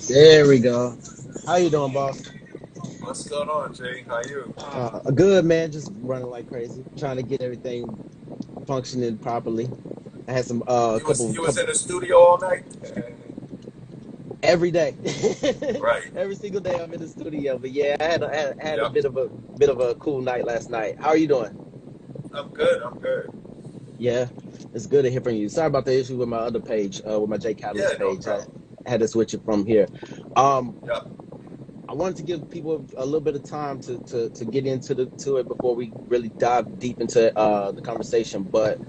There we go. How you doing, boss? What's going on, Jay? How you? Good, man. Just running like crazy, trying to get everything functioning properly. I had some You was you was couple in the studio all night? every day, Right. every single day I'm in the studio. But yeah, I had a Yep. bit of a cool night last night. How are you doing? I'm good. I'm good. Yeah, it's good to hear from you. Sorry about the issue with my other page, with my Yeah, J.CATALYST no page. I problem. had to switch it from here. Um, Yep. I wanted to give people a little bit of time to get into to it before we really dive deep into the conversation. But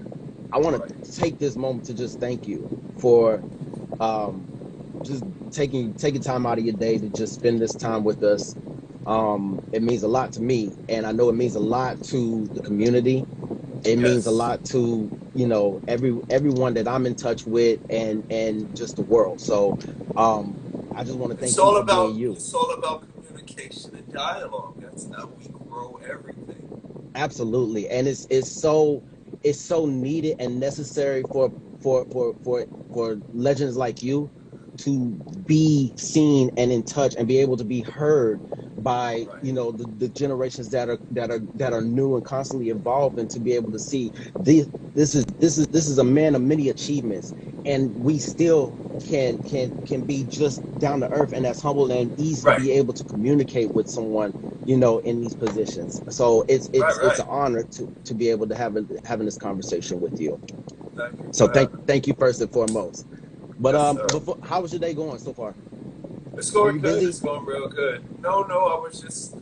I want Right. to take this moment to just thank you for um, just taking time out of your day to just spend this time with us. It means a lot to me, and I know it means a lot to the community. It means a Yes. lot to everyone that I'm in touch with, and just the world. So I just want to It's thank you all for being about you. it's all about communication and dialogue. That's how we grow everything. Absolutely, and it's so needed and necessary for legends like you to be seen and in touch and be able to be heard by Right. the generations that are new and constantly evolving, to be able to see this is a man of many achievements, and we still can be just down to earth and as humble and easy to Right. be able to communicate with someone in these positions. So it's Right. it's it's Right. an honor to be able to having this conversation with you. Thank you So for thank having me. thank you first and foremost. But Yes, sir. before, how was your day going so far? It's Were going you good. busy? It's going real good. No, no. I was just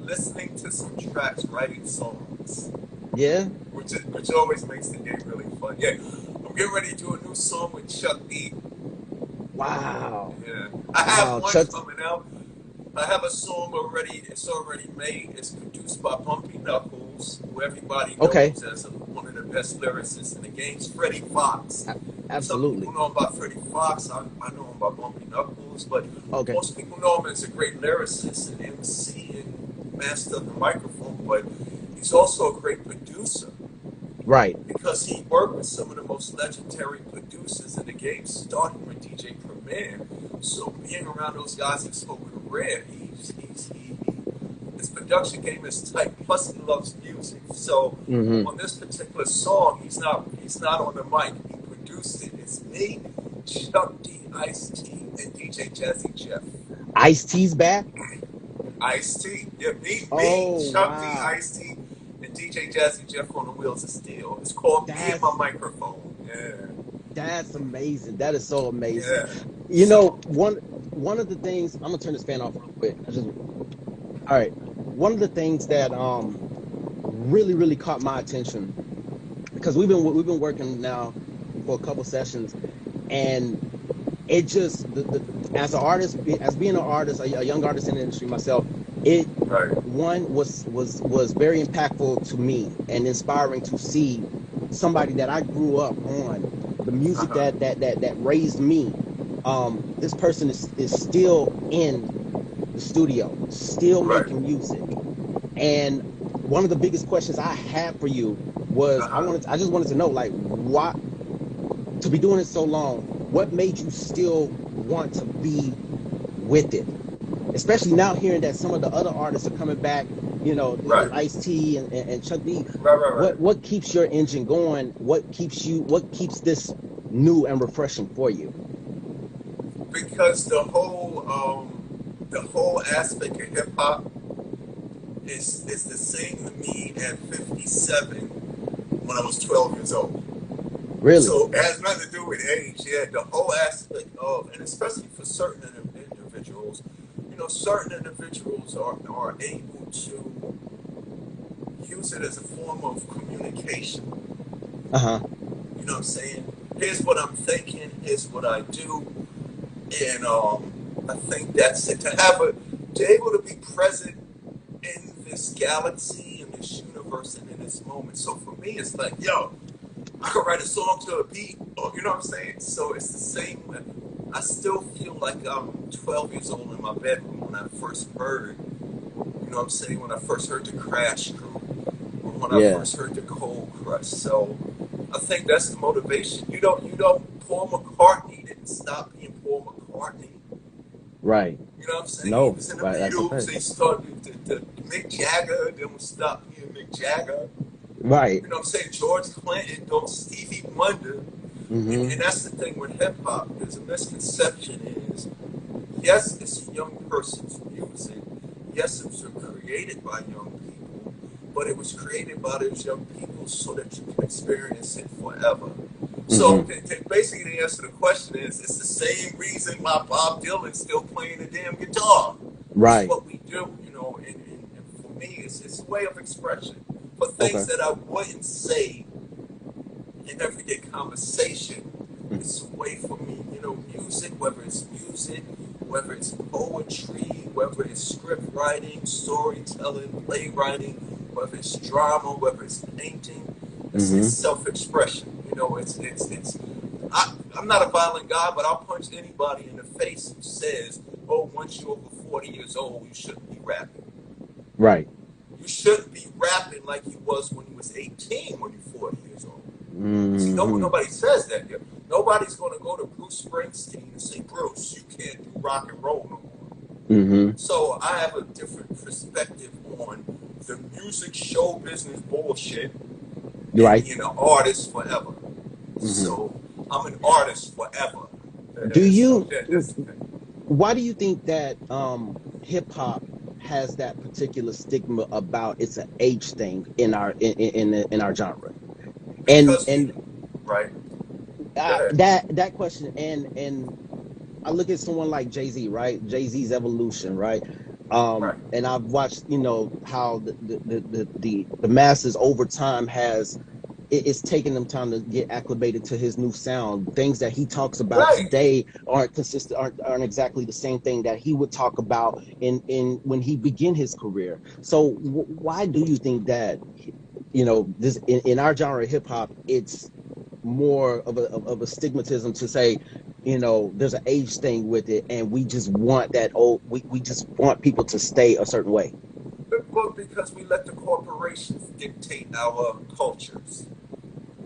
listening to some tracks, writing songs. Yeah. Which always makes the day really fun. Yeah, I'm getting ready to do a new song with Chuck D. Wow. Yeah, I have Wow. one Chuck. coming out. I have a song already. It's already made. It's produced by Bumpy Knuckles, who everybody Okay. knows as one of the best lyricists in the game. Freddie Fox. A- Some people absolutely. know about Freddie Fox. I know him by Bumpy Knuckles, but Okay. most people know him as a great lyricist and MC and master of the microphone. But he's also a great producer, Right. because he worked with some of the most legendary producers in the game, starting with DJ Premier. So being around those guys is so rare. His production game is tight. Plus, he loves music. So Mm-hmm. on this particular song, he's not on the mic. He produced it. It's me, Chuck D, Ice T, and DJ Jazzy Jeff. Ice T's back. Ice T, yeah, me, Oh Chuck D, wow. Ice T, and DJ Jazzy Jeff on the Wheels of Steel. It's called Me and My That's Microphone. Yeah, that's amazing. That is so amazing. yeah. You know, So, one of the things, I'm gonna turn this fan off real quick. All right. One of the things that really caught my attention, because we've been working now for a couple sessions, and it just as an artist, as being an artist, a young artist in the industry myself, it right, one was very impactful to me and inspiring to see somebody that I grew up on, the music uh-huh, that raised me. This person is still in the studio, still right, making music. And one of the biggest questions I had for you was, uh-huh. I just wanted to know, like, what, to be doing it so long, what made you still want to be with it? Especially now hearing that some of the other artists are coming back, Right, Ice T and Chuck D. right, right, right. What keeps your engine going? What keeps this new and refreshing for you? Because the whole aspect of hip hop is the same to me at 57 when I was 12 years old. Really? So it has nothing to do with age. Yeah, the whole aspect of, and especially for certain individuals, certain individuals are able to use it as a form of communication. Uh-huh. You know what I'm saying? Here's what I'm thinking. Here's what I do. And I think that's it. To able to be present in this galaxy, in this universe, and in this moment. So for me, it's like, yo, I could write a song to a beat, or you know what I'm saying? So it's the same. I still feel like I'm 12 years old in my bedroom when I first heard, what I'm saying, when I first heard the Crash Crew, or when I Yeah. first heard the Cold Crush. So I think that's the motivation. Paul McCartney didn't stop being Paul McCartney Right. You know what I'm saying? He No, was in the right. That's a Beatles. fact. They started to Mick Jagger, then we stopped being Mick Jagger. Right. You know what I'm saying? George Clinton, don't Stevie Wonder. Mm-hmm. And that's the thing with hip hop. There's a misconception is, yes, it's a young person's music. Yes, it was created by young people, but it was created by those young people so that you can experience it forever. So Mm-hmm. basically, the answer to the question is, it's the same reason why Bob Dylan's still playing the damn guitar. It's Right. what we do, you know. And for me, it's a way of expression for things Okay. that I wouldn't say in everyday conversation. Mm-hmm. It's a way for me, you know, music, whether it's poetry, whether it's script writing, storytelling, playwriting, whether it's drama, whether it's painting, it's Mm-hmm. self-expression. You know, I'm not a violent guy, but I'll punch anybody in the face who says, "Oh, once you're over 40 years old, you shouldn't be rapping." Right. You shouldn't be rapping like you was when you was 18 when you're 40 years old. See, Mm-hmm. nobody says that here. Nobody's going to go to Bruce Springsteen and say, "Bruce, you can't do rock and roll no more." Mm-hmm. So I have a different perspective on the music show business bullshit and Right. being an artist forever. Mm-hmm. So I'm an artist forever. Do So you? that's the thing. Why do you think that hip hop has that particular stigma about it's an age thing in in our genre? Because we, And right? Go ahead. that question, and I look at someone like Jay-Z, right? Jay-Z's evolution, right? Right. And I've watched, you know, how the masses over time has it's taken them time to get acclimated to his new sound. Things that he talks about Right. today aren't consistent, aren't exactly the same thing that he would talk about in when he began his career. So why do you think that, you know, this in our genre of hip hop, it's more of a stigmatism to say, you know, there's an age thing with it, and we just want that old. We just want people to stay a certain way. But because we let the corporations dictate our cultures.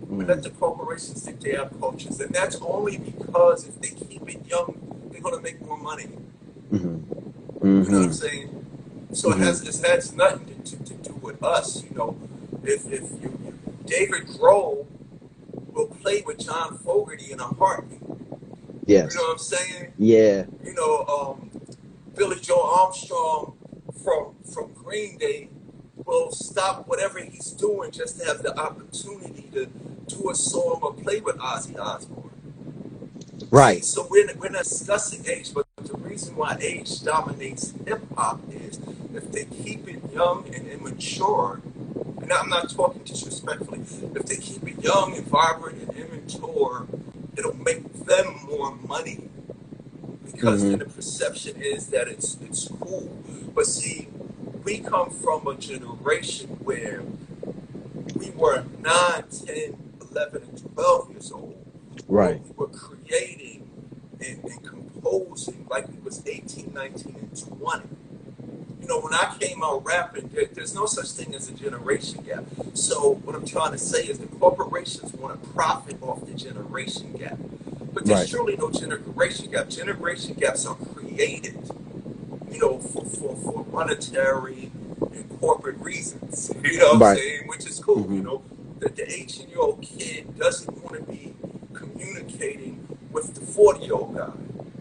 We let Mm-hmm. the corporations dictate our cultures. And that's only because if they keep it young, they're going to make more money. Mm-hmm. You know what I'm Mm-hmm. saying? So Mm-hmm. it has nothing to do with us. You know, if you David Grohl will play with John Fogerty in a heartbeat. You know Yes. what I'm saying? Yeah. You know, Billy Joe Armstrong from Green Day will stop whatever he's doing just to have the opportunity to do a song or play with Ozzy Osbourne. See, Right. so we're not discussing age, but the reason why age dominates hip hop is if they keep it young and immature, and I'm not talking disrespectfully, if they keep it young and vibrant and immature, it'll make them more money because then Mm-hmm. the perception is that it's cool. But see, we come from a generation where we were 9, 10, 11, and 12 years old, where Right. we were creating and composing like we was 18, 19, and 20. You know, when I came out rapping, there's no such thing as a generation gap. So what I'm trying to say is the corporations want to profit off the generation gap. But there's Right. truly no generation gap. Generation gaps are created, you know, for monetary and corporate reasons. You know what I'm Right. saying? Which is cool. You Mm-hmm. know, that the 18-year-old kid doesn't want to be communicating with the 40-year-old guy.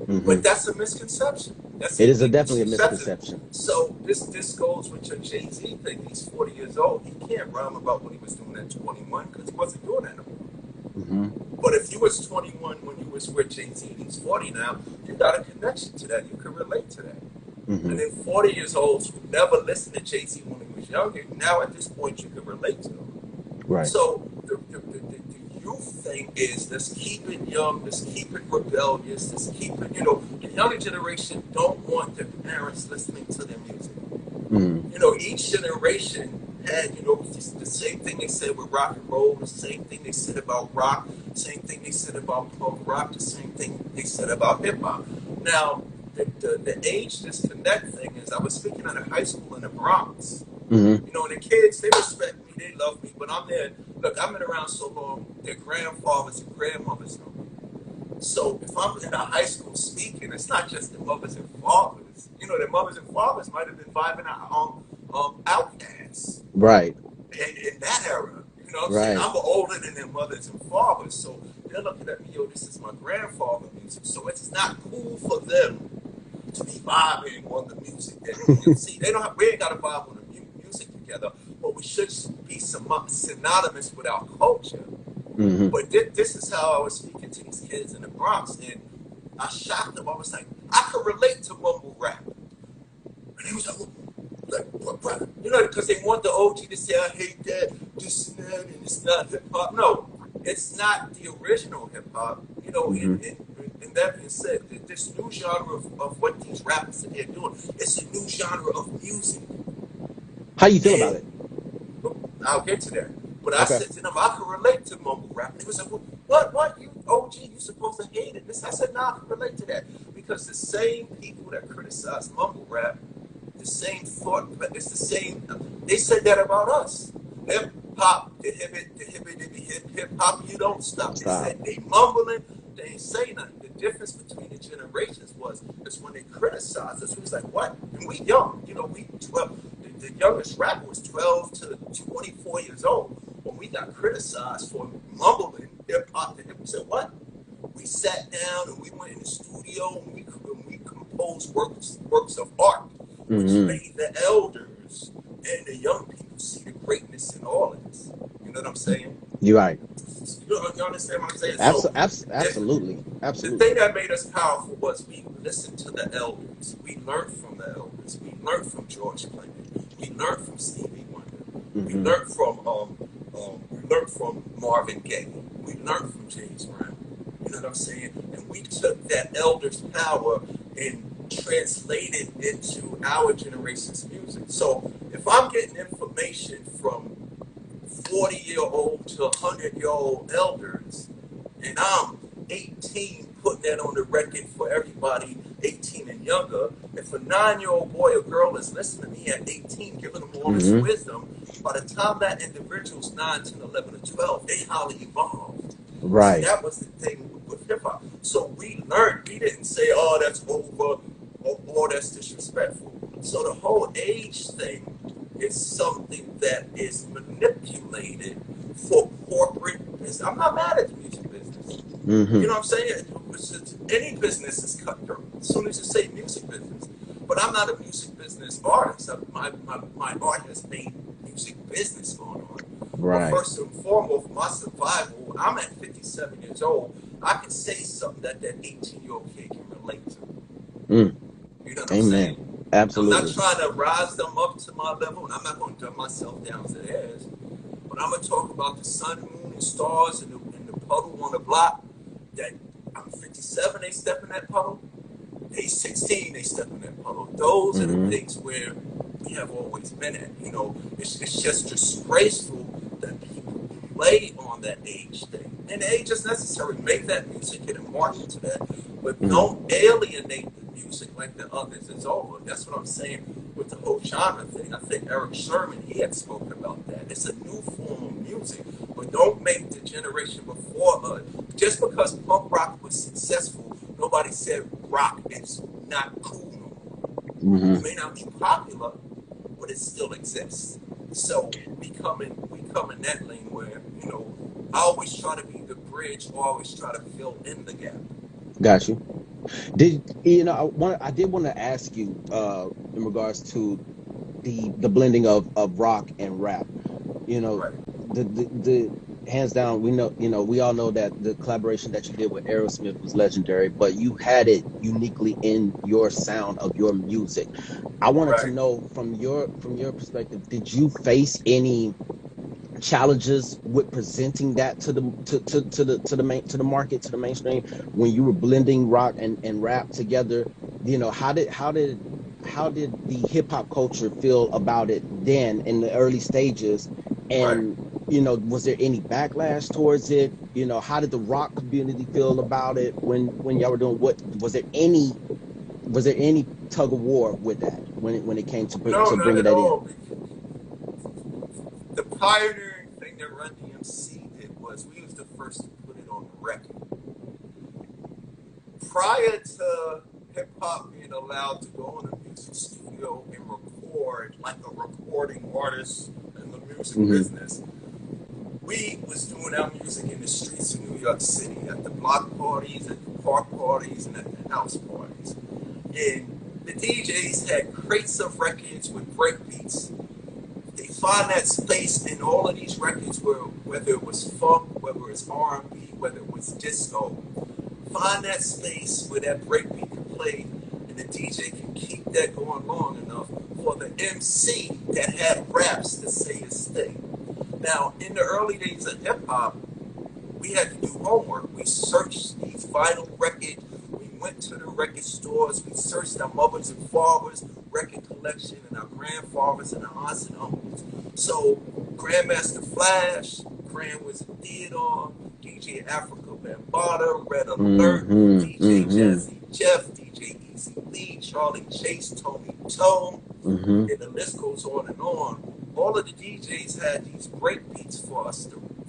Mm-hmm. But that's a misconception. That's a It is big definitely a misconception. misconception. So this goes with your Jay-Z thing. He's 40 years old. He can't rhyme about what he was doing at 21 because he wasn't doing that no more. Mm-hmm. But if you was 21 when you was with Jay-Z and he's 40 now, you got a connection to that. You can relate to that. Mm-hmm. And then 40 years olds who never listened to Jay-Z when he was younger, now at this point you can relate to them. Right. So the youth thing is let's keep it young, let's keep it rebellious, let's keep it, you know, the younger generation don't want their parents listening to their music. Mm-hmm. You know, each generation had, you know, the same thing they said with rock and roll, the same thing they said about rock, same thing they said about punk rock, the same thing they said about hip hop. Now, the age disconnect thing is, I was speaking at a high school in the Bronx. Mm-hmm. You know, and the kids, they respect me, they love me, but I'm there. Look, I've been around so long, their grandfathers and grandmothers know me. So if I'm in a high school speaking, it's not just the mothers and fathers. You know, the mothers and fathers might have been vibing out on Outcasts Right. in that era. You know what I'm saying? Right. I'm older than their mothers and fathers, so they're looking at me, yo, this is my grandfather's music. So it's not cool for them to be vibing on the music that you see. We ain't got to vibe on the music together, but we should be synonymous with our culture. Mm-hmm. But this is how I was speaking to these kids in the Bronx, and I shocked them. I was like, I could relate to mumble rap. And he was like, what? You know, because they want the OG to say, I hate that, this and that, and it's not hip hop. No, it's not the original hip hop. You know, and that being said, this new genre of what these rappers are doing, it's a new genre of music. How you feel about it? I'll get to that. But I Okay. said to them, I can relate to mumble rap. And he was like, well, what? You OG, you supposed to hate it. I said, no, I can relate to that. Because the same people that criticize mumble rap, the same thought, it's the same, they said that about us. Hip hop, the hip hop, you don't stop. They said they mumbling, they ain't say nothing. The difference between the generations is when they criticized us, we was like, what? And we young, you know, we 12, the youngest rapper was 12 to 24 years old. When we got criticized for mumbling hip hop, we said, what? We sat down and we went in the studio and we composed works of art, which made the elders and the young people see the greatness in all of this. You know what I'm saying? You're right. You understand what I'm saying? Absolutely. The thing that made us powerful was we listened to the elders. We learned from the elders. We learned from George Clinton. We learned from Stevie Wonder. We learned from Marvin Gaye. We learned from James Brown. You know what I'm saying? And we took that elder's power and translated into our generation's music. So if I'm getting information from 40-year-old to 100-year-old elders, and I'm 18 putting that on the record for everybody 18 and younger, if a 9-year-old boy or girl is listening to me at 18, giving them all this wisdom, by the time that individual's 9, 10, 11, or 12, they highly evolved. Right. So that was the thing with hip-hop. So we learned. We didn't say, oh, that's over, or that's disrespectful. So the whole age thing is something that is manipulated for corporate business. I'm not mad at the music business. You know what I'm saying? Any business is cutthroat as soon as you say music business. But I'm not a music business artist. My art has made music business going on. Right. But first and foremost, my survival, I'm at 57 years old. I can say something that 18-year-old kid can relate to. You know what I'm saying? Absolutely. I'm not trying to rise them up to my level, and I'm not going to dumb myself down to theirs. But I'm going to talk about the sun, moon, and stars and the puddle on the block. That I'm 57, they step in that puddle. They 16, they step in that puddle. Those are the things where we have always been at. You know, it's just disgraceful that people play on that age thing. And age is necessary. Make that music and market to that. But don't alienate the music like the others. It's over. That's what I'm saying with the whole genre thing. I think Eric Sherman, he had spoken about that. It's a new form of music. But don't make the generation before us. Just because punk rock was successful, nobody said rock is not cool no more. It may not be popular, but it still exists. So we come in that lane where, you know, I always try to be the bridge, or always try to fill in the gap. Got you. I did want to ask you in regards to the blending of rock and rap. You know, Right. the hands down, we all know that the collaboration that you did with Aerosmith was legendary, but you had it uniquely in your sound of your music. I wanted to know from your perspective, did you face any challenges with presenting that to the market, to the mainstream, when you were blending rock and rap together? You know, how did the hip hop culture feel about it then in the early stages? And you know, was there any backlash towards it? You know, how did the rock community feel about it when y'all were doing what? Was there any tug of war with that when it came to bringing that in? The pioneering thing that Run DMC did was we was the first to put it on record. prior to hip hop being allowed to go in a music studio and record like a recording artist in the music business, we was doing our music in the streets of New York City, at the block parties, at the park parties, and at the house parties. And the DJs had crates of records with breakbeats. They find that space in all of these records, whether it was funk, whether it was R&B, whether it was disco. Find that space where that breakbeat can play, and the DJ can keep that going long enough for the MC that had raps to say his thing. Now, in the early days of hip hop, we had to do homework. We searched these vinyl records. We went to the record stores. We searched our mothers and fathers' record collection and our grandfathers and our aunts and uncles. So, Grandmaster Flash, Grand Wizard Theodore, DJ Africa Bambaataa, Red Alert, DJ Jazzy Jeff, DJ Easy Lee, Charlie Chase, Tony Tone, and the list goes on and on. All of the DJs had these break beats for us,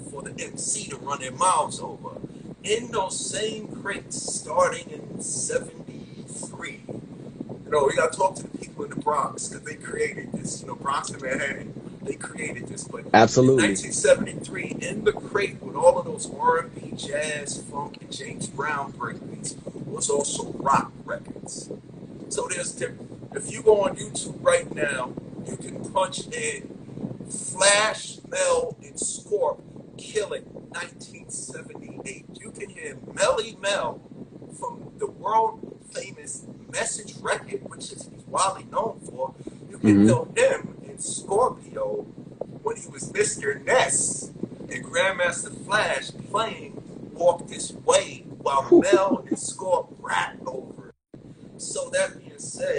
for the MC to run their mouths over. In those same crates, starting in 73, we got to talk to the people in the Bronx, because they created this, Bronx and Manhattan, they created this. But absolutely. In 1973, in the crate with all of those R&B, jazz, funk, and James Brown breakbeats was also rock records. So if you go on YouTube right now, you can punch in Flash, Mel, and Scorp killing 1978. You can hear Melly Mel from the world famous Message record, which is he's widely known for. You can hear him in Scorpio when he was Mr. Ness and Grandmaster Flash playing Walk This Way while Mel and Scorp rap over it. So that being said,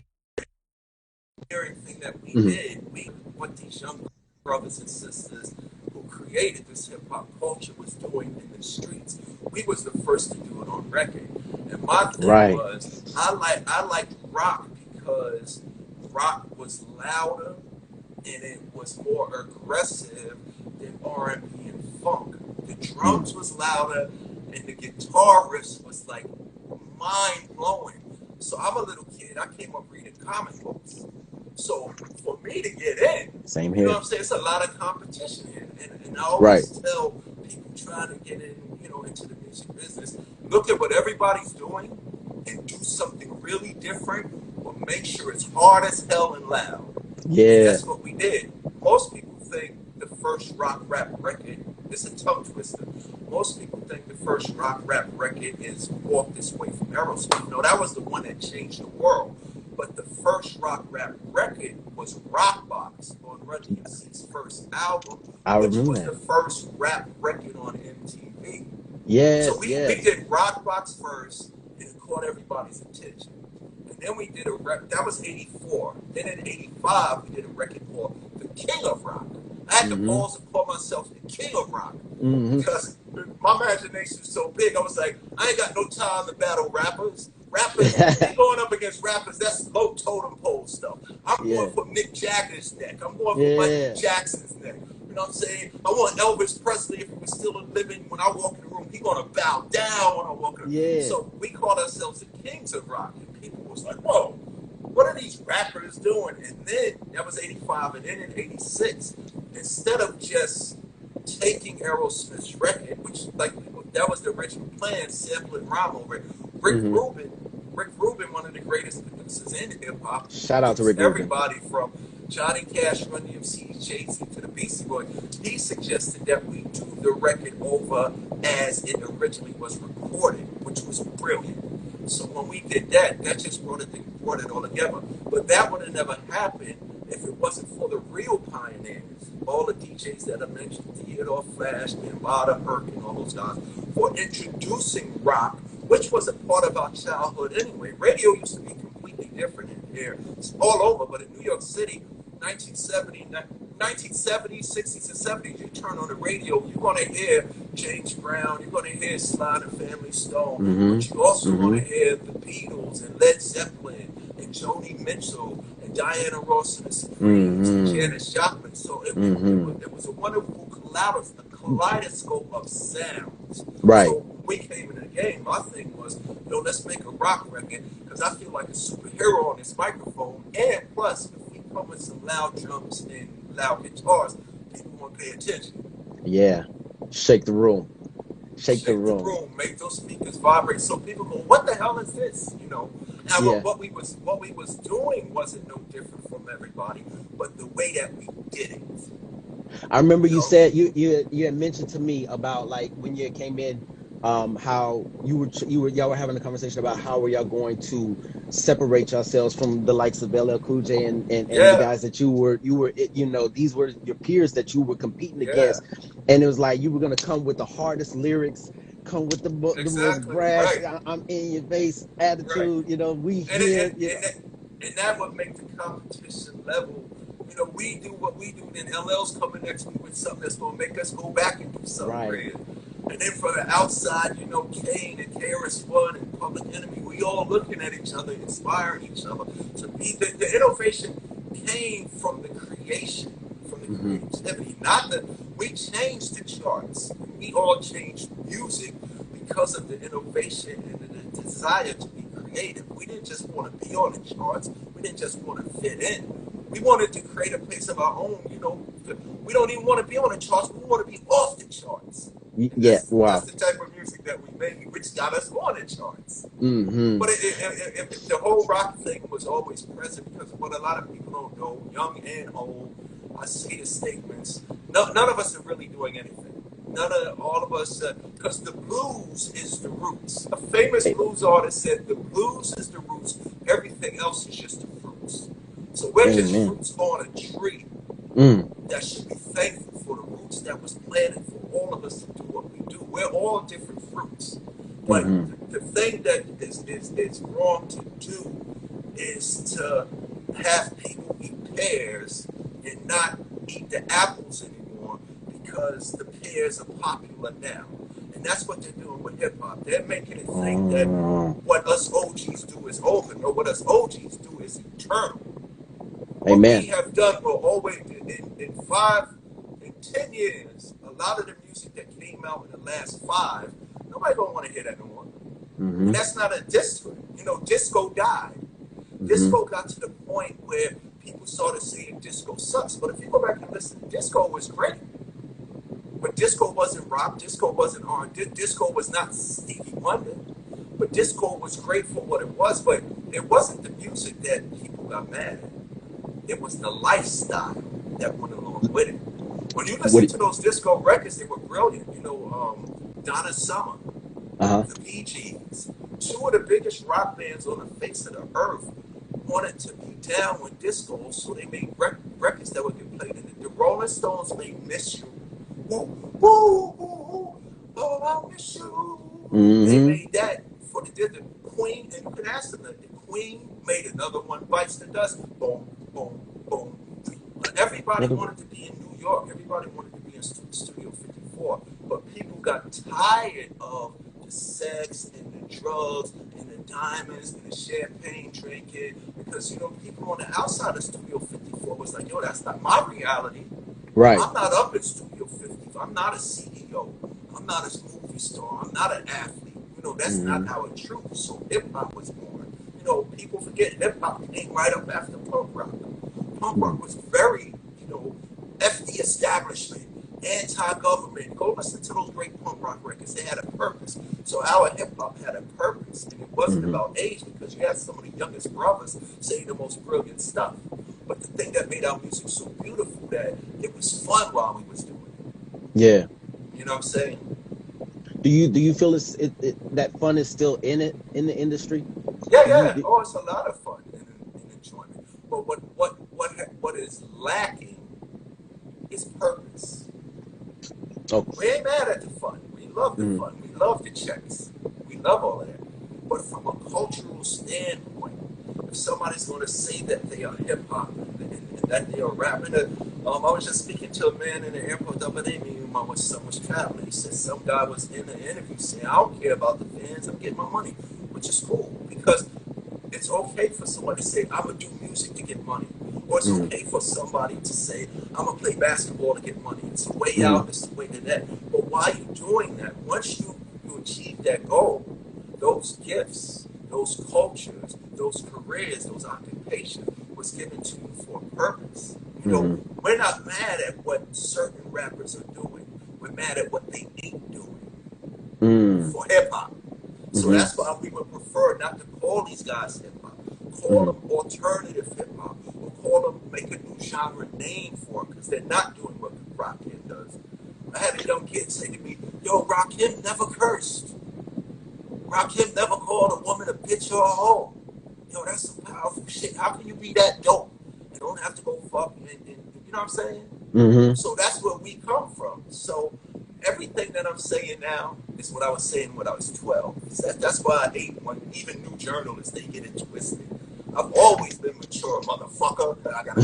everything that we did, what these young brothers and sisters who created this hip hop culture was doing in the streets. We was the first to do it on record. And my thing was, I liked rock because rock was louder and it was more aggressive than R&B and funk. The drums was louder and the guitar riffs was like mind blowing. So I'm a little kid. I came up reading comic books. So for me to get in, same here. You know what I'm saying? It's a lot of competition here. And I always tell people trying to get in, into the music business, look at what everybody's doing and do something really different, but make sure it's hard as hell and loud. Yeah. And that's what we did. Most people think the first rock rap record, it's a tongue twister. Most people think the first rock rap record is Walk This Way from Aerosmith. No, that was the one that changed the world. But the first rock rap record was Rockbox on Run DMC's first album, which was the first rap record on MTV. Yes, so we did Rockbox first, and it caught everybody's attention. And then we did that was 84. Then in 85, we did a record called The King of Rock. I had to pause and call myself The King of Rock because my imagination is so big. I was like, I ain't got no time to battle rappers. Rappers, going up against rappers, that's low totem pole stuff. I'm going for Mick Jagger's neck. I'm going for Michael Jackson's neck. You know what I'm saying? I want Elvis Presley, if he was still living, when I walk in the room, he's going to bow down when I walk in the room. So we called ourselves the Kings of Rock. And people was like, whoa, what are these rappers doing? And then, that was 85, and then in 86, instead of just taking Aerosmith's record, which, that was the original plan, sample and rhyme over it, Rick Rubin, one of the greatest producers in hip-hop. Shout out to Rick Rubin. Everybody from Johnny Cash, Run DMC, Jay-Z, to the Beastie Boys. He suggested that we do the record over as it originally was recorded, which was brilliant. So when we did that, that just brought it all together. But that would have never happened if it wasn't for the real pioneers, all the DJs that I mentioned, Theodore, Flash, Bambaataa, Herc, and all those guys, for introducing rock, which was a part of our childhood anyway. Radio used to be completely different in here. It's all over, but in New York City, 1970s, 60s, and 70s, you turn on the radio, you're going to hear James Brown, you're going to hear Sly and Family Stone, but you also want to hear the Beatles and Led Zeppelin and Joni Mitchell and Diana Ross and the Supremes and Janis Joplin. So it was a wonderful kaleidoscope of sounds. Right. So we came in the game, my thing was, let's make a rock record because I feel like a superhero on this microphone. And plus, if we come with some loud drums and loud guitars, people want to pay attention. Yeah. Shake the room. Shake the room, make those speakers vibrate, so people go, "What the hell is this?" And Yeah. what we was doing wasn't no different from everybody, but the way that we did it. I remember you said you had mentioned to me about like when you came in, how y'all were having a conversation about how were y'all going to separate yourselves from the likes of LL Cool J and the Yeah, guys that you were these were your peers that you were competing yeah, against, and it was like you were gonna come with the hardest lyrics, come with the most exactly, brash, right, I'm in your face right. attitude. We And here. that would make the competition level. We do what we do, then LL's coming next week with something that's gonna make us go back and do something Right. great. And then from the outside, Kane and KRS-One and Public Enemy, we all looking at each other, inspiring each other to be. The innovation came from the creation, from the creativity. We changed the charts. We all changed music because of the innovation and the desire to be creative. We didn't just want to be on the charts. We didn't just want to fit in. We wanted to create a place of our own. We don't even want to be on the charts. We want to be off the charts. Yeah. Wow. That's the type of music that we make, which got us on the charts. Mm-hmm. But the whole rock thing was always present because what a lot of people don't know, young and old, I say the statements. None of us are really doing anything. All of us, because the blues is the roots. A famous blues artist said, "The blues is the roots. Everything else is just the fruits." So we're just fruits on a tree that should be thankful for the roots that was planted for all of us to do what we do. We're all different fruits. But the thing that is wrong to do is to have people eat pears and not eat the apples anymore because the pears are popular now. And that's what they're doing with hip hop. They're making it think that what us OGs do is over, or what us OGs do is eternal. What we have done will always, in 10 years, a lot of the music that came out in the last 5, nobody gonna want to hear that no more. And that's not a diss for it. Disco died. Disco got to the point where people started saying disco sucks. But if you go back and listen, disco was great. But disco wasn't rock. Disco wasn't R&B. Disco was not Stevie Wonder. But disco was great for what it was. But it wasn't the music that people got mad at. It was the lifestyle that went along with it. When you listen to those disco records, they were brilliant. Donna Summer, the Bee Gees, 2 of the biggest rock bands on the face of the earth wanted to be down with disco, so they made records that would get played in it. The Rolling Stones made "Miss You." Woo, woo, woo, oh, I miss you. They made that for the Queen, and you can ask them that. The Queen made another one, Bites the Dust. Boom, boom, boom. Everybody wanted to be in New York. Everybody wanted to be in Studio 54. But people got tired of the sex and the drugs and the diamonds and the champagne drinking because, people on the outside of Studio 54 was like, that's not my reality. Right. I'm not up in Studio 54. I'm not a CEO. I'm not a movie star. I'm not an athlete. That's not how it true. So hip-hop was born. People forget hip-hop came right up after punk rock. Punk rock was very, F the establishment, anti-government. Go listen to those great punk rock records. They had a purpose. So our hip-hop had a purpose. And it wasn't about age because you had some of the youngest brothers saying the most brilliant stuff. But the thing that made our music so beautiful that it was fun while we was doing it. Yeah. You know what I'm saying? Do you feel that fun is still in the industry? Yeah. Oh, it's a lot of fun and enjoyment. But what is lacking is purpose. Okay. We ain't mad at the fun. We love the fun. We love the checks. We love all of that. But from a cultural standpoint, if somebody's going to say that they are hip hop and that they are rapping, I was just speaking to a man in the airport the other day. Me and my son was traveling. He said some guy was in the interview saying, "I don't care about the fans. I'm getting my money," which is cool because it's okay for somebody to say, "I'm gonna do music to get money," or it's okay for somebody to say, "I'm gonna play basketball to get money." It's a way out. It's a way to that. But while you're doing that, once you achieve that goal, those gifts, those cultures, those careers, those occupations was given to you for a purpose. You know, we're not mad at what certain rappers are doing. We're mad at what they ain't doing for hip hop. So that's why we would prefer not to call these guys hip hop. Call them alternative hip hop, or call them, make a new genre name for them, because they're not doing what Rakim does. I had a young kid say to me, "Yo, Rakim never cursed. Rakim never called a woman a bitch or a hoe. Yo, that's some powerful shit. How can you be that dope and don't have to go fuck and you know what I'm saying?" So that's where we come from. So everything that I'm saying now is what I was saying when I was 12. That's why I hate when even new journalists, they get it twisted. I've always been mature, motherfucker. I gotta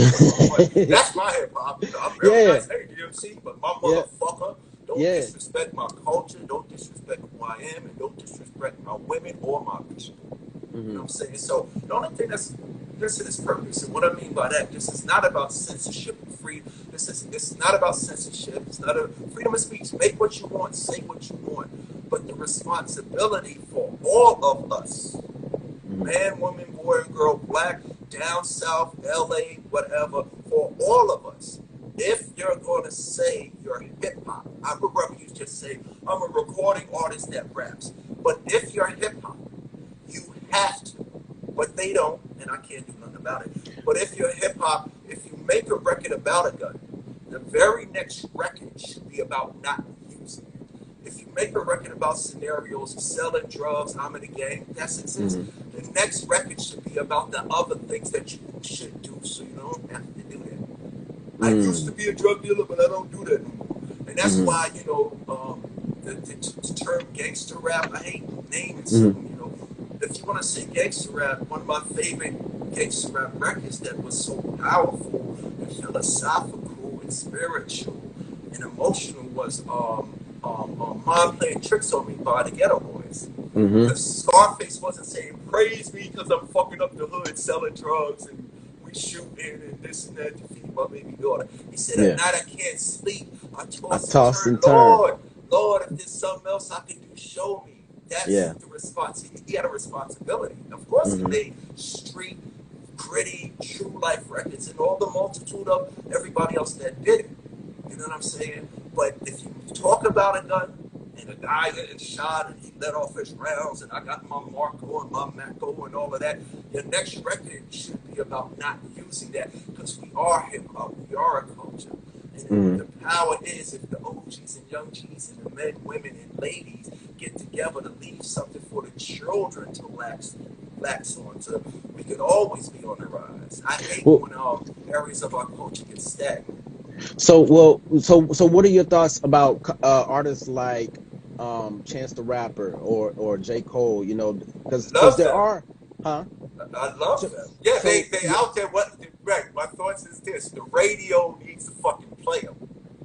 that's my hip hop. You know, I'm very nice, hey DMC, but my motherfucker, don't disrespect my culture, don't disrespect who I am, and don't disrespect my women or my people. You know what I'm saying? So the only thing that's this is purpose, and what I mean by that, this is not about censorship and freedom. It's not about censorship. It's not a freedom of speech. Make what you want, say what you want, but the responsibility for all of us, man, woman, boy, and girl, black, down south, LA, whatever, for all of us. If you're going to say you're hip hop, I would rather you just say, I'm a recording artist that raps. But if you're hip hop, you have to. But they don't, and I can't do nothing about it. But if you're hip hop, if you make a record about a gun, the very next record should be about not using it. If you make a record about scenarios of selling drugs, I'm in a gang, that's exist. The next record should be about the other things that you should do, so you don't have to do that. I used to be a drug dealer, but I don't do that anymore. And that's why, you know, the term gangster rap, I hate naming something, you know. If you want to say gangster rap, one of my favorite gangster rap records that was so powerful and philosophical and spiritual and emotional was Mom Playing Tricks on Me by the Ghetto Boys. Because Scarface wasn't saying, praise me because I'm fucking up the hood selling drugs and we shooting and this and that to feed my baby daughter. He said, at night I can't sleep. I toss and turn. Lord, if there's something else I can do, show me. That's the response. He had a responsibility. Of course, he made street, gritty, true life records and all the multitude of everybody else that did it. You know what I'm saying? But if you talk about a gun and a guy getting shot and he let off his rounds and I got my Marco and my Macco and all of that, your next record should be about not using that because we are hip hop, we are a culture. And the power is if the OGs and young G's and the men, women, and ladies get together to leave something for the children to latch on to, we could always be on the rise. I hate when areas of our culture get stagnant. So what are your thoughts about artists like Chance the Rapper or J. Cole? You know, because there are, I love them. Yeah, they out there. Right? My thoughts is this: the radio needs to fucking play them.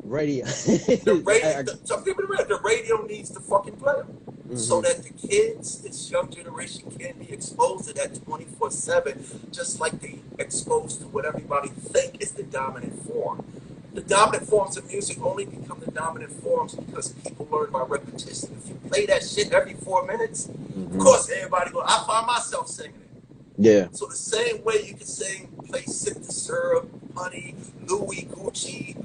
Radio. Some people remember the radio needs to fucking play them, so that the kids, this young generation, can be exposed to that 24/7, just like they exposed to what everybody think is the dominant form. The dominant forms of music only become the dominant forms because people learn by repetition. If you play that shit every 4 minutes, of course everybody go. I find myself singing it. Yeah. So the same way you can play Sip the Syrup, Honey, Louis, Gucci,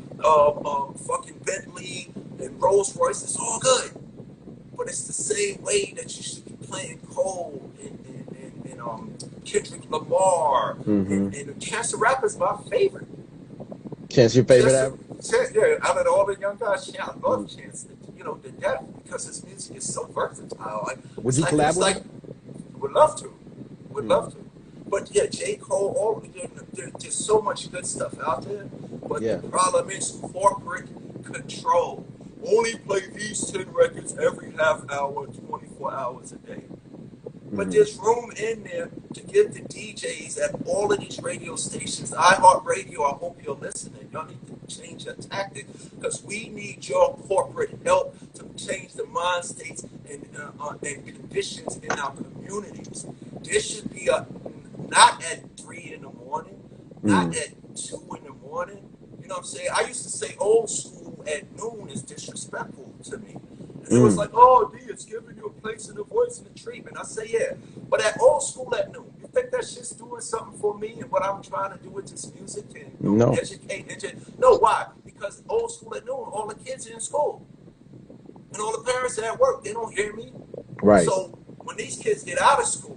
fucking Bentley, and Rolls Royce, it's all good. But it's the same way that you should be playing Cole and Kendrick Lamar and Chance the Rapper is my favorite. Chance, your favorite ever? Yeah, out of all the young guys, I love Chance, you know, to death because his music is so versatile. Like, would you collab with him? Would love to. Would love to. But yeah, J. Cole, there's so much good stuff out there. But the problem is corporate control. Only play these 10 records every half hour, 24 hours a day. But there's room in there to give the DJs at all of these radio stations, iHeartRadio, I hope you're listening. Y'all need to change your tactic because we need your corporate help to change the mind states and conditions in our communities. There should be not at 3 in the morning, not at 2 in the morning. You know what I'm saying? I used to say old school at noon is disrespectful to me. And it was like, oh, D, it's giving you a place and a voice and a treatment. I say, yeah. But at old school at noon, you think that shit's doing something for me and what I'm trying to do with this music and educate? No, why? Because old school at noon, all the kids are in school. And all the parents are at work. They don't hear me. Right. So when these kids get out of school,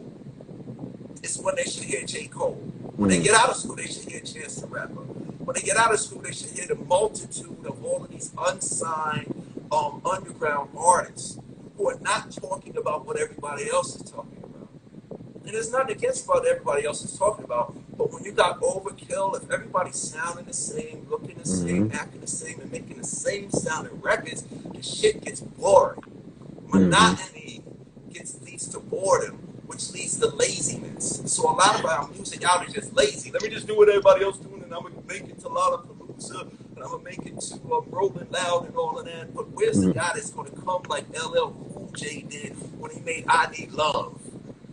it's when they should hear J. Cole. When they get out of school, they should hear Chance the Rapper. When they get out of school, they should hear the multitude of all of these unsigned underground artists who are not talking about what everybody else is talking about. And there's nothing against what everybody else is talking about, but when you got overkill, if everybody's sounding the same, looking the same, acting the same, and making the same sounding records, the shit gets boring. Monotony leads to boredom, which leads to laziness. So a lot of our music out is just lazy. Let me just do what everybody else doing, and I'm gonna make it to Lollapalooza, and I'm gonna make it to Rolling Loud and all of that. But where's the guy that's gonna come like LL Cool J did when he made I Need Love?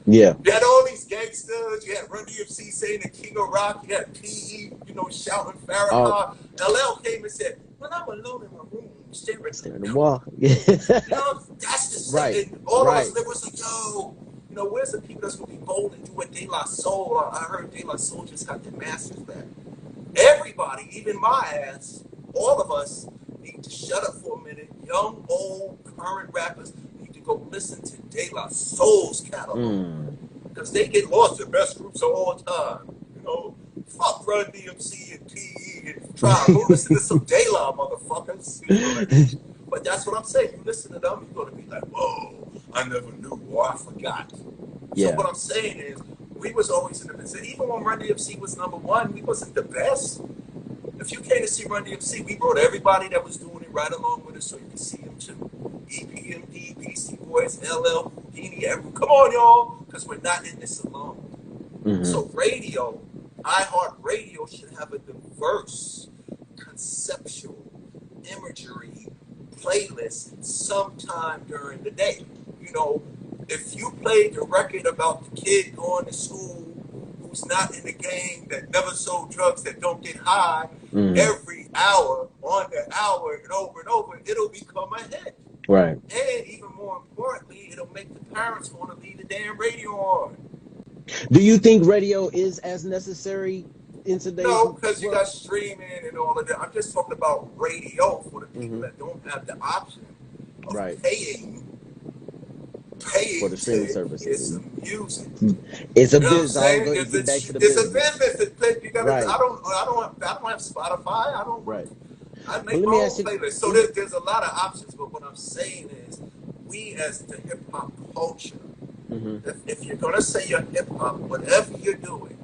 Yeah. You had all these gangsters. You had Run DMC saying the King of Rock. You had P.E., shouting Farrakhan. LL came and said, when I'm alone in my room, staring at the wall. Yeah. That's the right. And all of us, they was like, yo, where's the people that's going to be bold and do what De La Soul? I heard De La Soul just got their masters back. Everybody, even my ass, all of us need to shut up for a minute. Young, old, current rappers need to go listen to De La Soul's catalog. Because they get lost. The best groups of all time. Fuck Run DMC and P.E. and try. Go listen to some De La motherfuckers. But that's what I'm saying. You listen to them, you're going to be like, whoa, I never knew, or I forgot. Yeah. So what I'm saying is, we was always in the position. Even when Run DMC was #1, we wasn't the best. If you came to see Run DMC, we brought everybody that was doing it right along with us so you could see them too. EPMD, PC Boys, LL, Houdini, come on, y'all, because we're not in this alone. So radio, iHeartRadio should have a diverse, conceptual imagery playlist sometime during the day. If you played the record about the kid going to school who's not in the gang, that never sold drugs, that don't get high, every hour, on the hour, and over, it'll become a hit. Right. And even more importantly, it'll make the parents want to leave the damn radio on. Do you think radio is as necessary in today's No, because you got streaming and all of that. I'm just talking about radio for the people that don't have the option of paying for the streaming services. It's some music. It's a business. It's a business. You gotta, I don't have Spotify. I make my own playlist. So there's a lot of options. But what I'm saying is, we as the hip hop culture, if you're gonna say you're hip hop, whatever you're doing,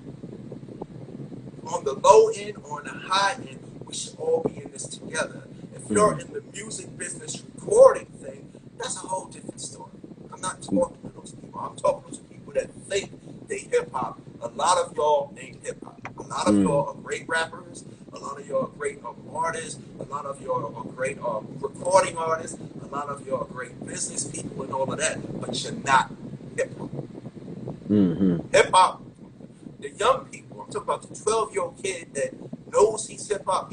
on the low end or on the high end, we should all be in this together. If you're in the music business recording thing, that's a whole different story. I'm not talking to those people. I'm talking to people that think they hip hop. A lot of y'all ain't hip hop. A lot of y'all are great rappers. A lot of y'all are great artists. A lot of y'all are great recording artists. A lot of y'all are great business people and all of that. But you're not hip hop. Hip hop, the young people, I'm talking about the 12-year-old kid that knows he's hip hop,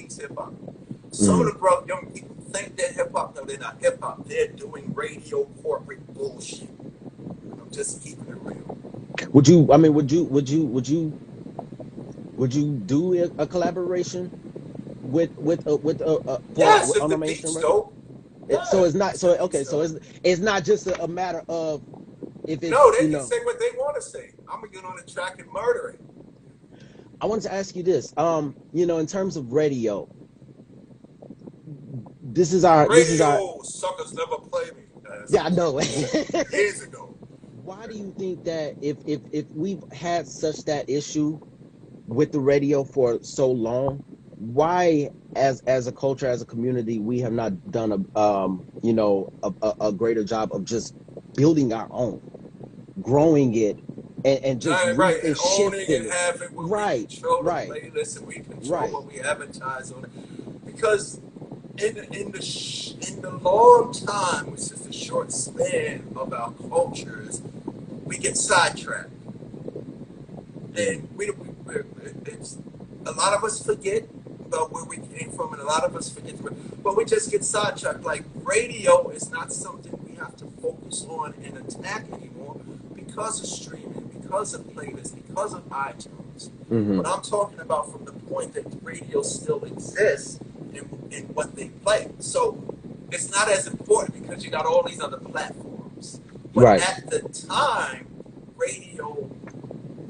Some of the young people think they're hip hop. No, they're not hip hop. They're doing radio corporate bullshit. I'm just keeping it real. Would you do a collaboration with yes, on the mainstream beat's dope. Yeah, so it's not just a matter of if it's no, they can say what they want to say. I'm gonna get on the track and murder it. I wanted to ask you this. In terms of radio, this is our suckers never play me. Yeah, I know. Years ago. Why do you think that if we've had such that issue with the radio for so long, why as a culture, as a community, we have not done a greater job of just building our own, growing it, and just and owning and having what we control the playlist and we control what we advertise on it. Because in the long time, which is the short span of our cultures, we get sidetracked, and it's a lot of us forget about where we came from, and a lot of us forget, but we just get sidetracked. Like radio is not something have to focus on and attack anymore because of streaming, because of playlists, because of iTunes. But I'm talking about from the point that radio still exists in what they play. So it's not as important because you got all these other platforms. But Right. at the time, radio,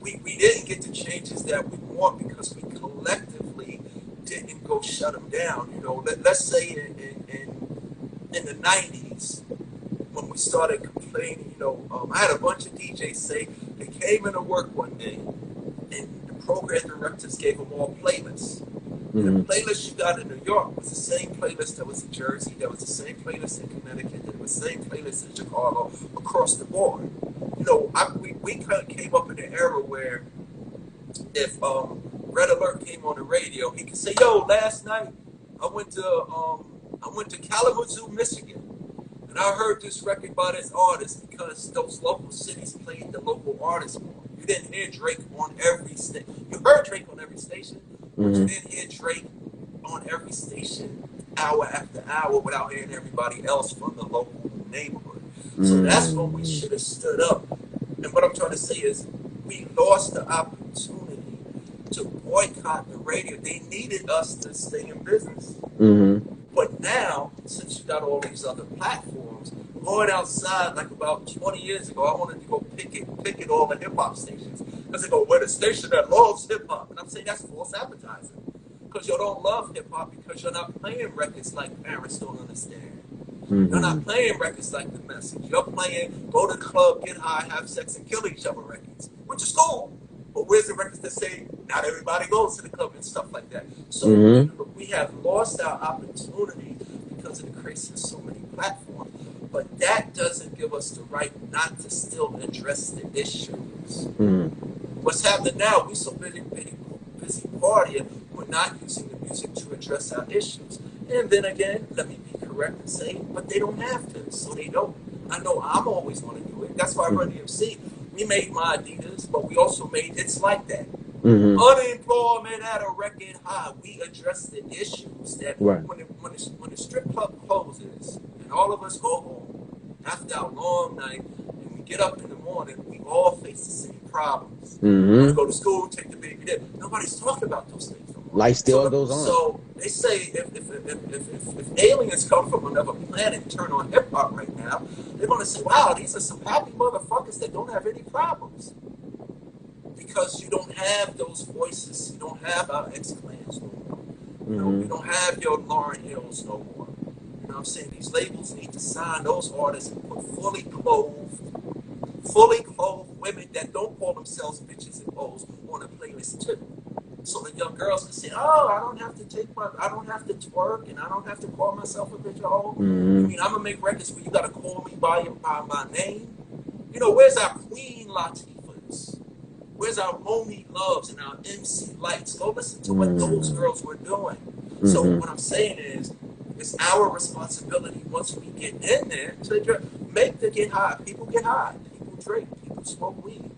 we didn't get the changes that we want because we collectively didn't go shut them down. You know, let's say in the 90s, when we started complaining, you know, I had a bunch of DJs say they came into work one day and the program directors gave them all playlists. The playlist you got in New York was the same playlist that was in Jersey, that was the same playlist in Connecticut, that was the same playlist in Chicago, across the board. You know, we kind of came up in an era where if Red Alert came on the radio, he could say, "Yo, last night I went to Kalamazoo, Michigan, and I heard this record by this artist because those local cities played the local artists more. You didn't hear Drake on every station. You heard Drake on every station, but you didn't hear Drake on every station hour after hour without hearing everybody else from the local neighborhood." So that's when we should have stood up. And what I'm trying to say is we lost the opportunity to boycott the radio. They needed us to stay in business. But now, since you got all these other platforms, going outside, like about 20 years ago, I wanted to go picket all the hip-hop stations. Because they go, we're the station that loves hip-hop. And I'm saying that's false advertising. Because you don't love hip-hop because you're not playing records like parents don't understand. You're not playing records like The Message. You're playing go to the club, get high, have sex, and kill each other records, which is cool. But where's the records that say not everybody goes to the club and stuff like that? So we have lost our opportunity because of the creation of so many platforms. But that doesn't give us the right not to still address the issues. What's happening now, we're so busy partying, we're not using the music to address our issues. And then again, let me be correct and say, but they don't have to, so they don't. I know I'm always going to do it. That's why Run DMC, we made My Adidas, but we also made It's Like That. Unemployment at a record high. We address the issues that when the strip club closes and all of us go home after our long night and we get up in the morning, we all face the same problems. We go to school, take the baby there. Nobody's talking about those things no more. Life still goes on. So they say if aliens come from another planet and turn on hip hop right now, they're going to say, wow, these are some happy motherfuckers that don't have any problems. Because you don't have those voices. You don't have our X-Clans no more. You know, you don't have your Lauryn Hills no more. You know what I'm saying? These labels need to sign those artists and put fully clothed women that don't call themselves bitches and hoes on a playlist too. So the young girls can say, oh, I don't have to twerk, and I don't have to call myself a bitch or hoe. I mean, I'm gonna make records where you gotta call me by my name. You know, where's our Queen Latifahs? Where's our Moni Loves and our MC Lights? Go listen to what those girls were doing. So what I'm saying is, it's our responsibility once we get in there to make the get high. People get high. People drink. People smoke weed.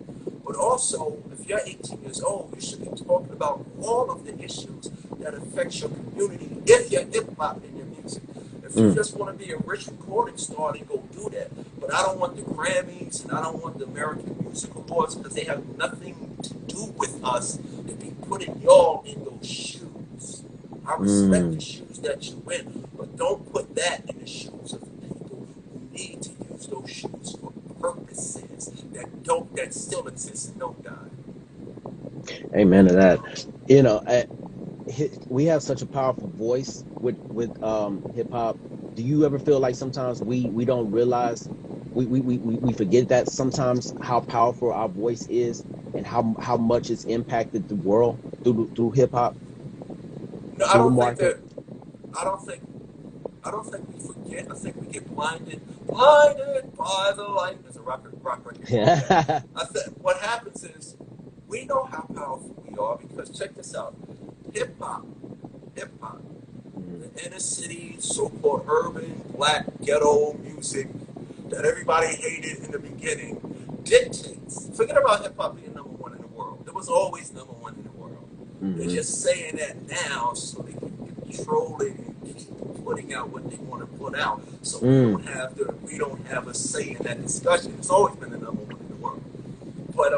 But also, if you're 18 years old, you should be talking about all of the issues that affect your community if you're hip-hop in your music. If you just want to be a rich recording star, then go do that. But I don't want the Grammys and I don't want the American Music Awards because they have nothing to do with us to be putting y'all in those shoes. I respect the shoes that you in, but don't put that in the shoes of the people who need to use those shoes for purposes that still exist and don't die. Amen to that. You know, we have such a powerful voice with hip hop. Do you ever feel like sometimes we don't realize we forget that sometimes how powerful our voice is and how much it's impacted the world through hip hop? No, I don't think we forget. I think we get blinded by the light. There's a rock record. Yeah. I think what happens is we know how powerful we are because check this out. Hip hop, the inner city, so-called urban, black, ghetto music that everybody hated in the beginning dictates. Forget about hip hop being number one in the world. It was always number one in the world. They're just saying that now so they can control it and keep putting out what they want to put out. So Mm. we don't have a say in that discussion. It's always been the number one in the world. But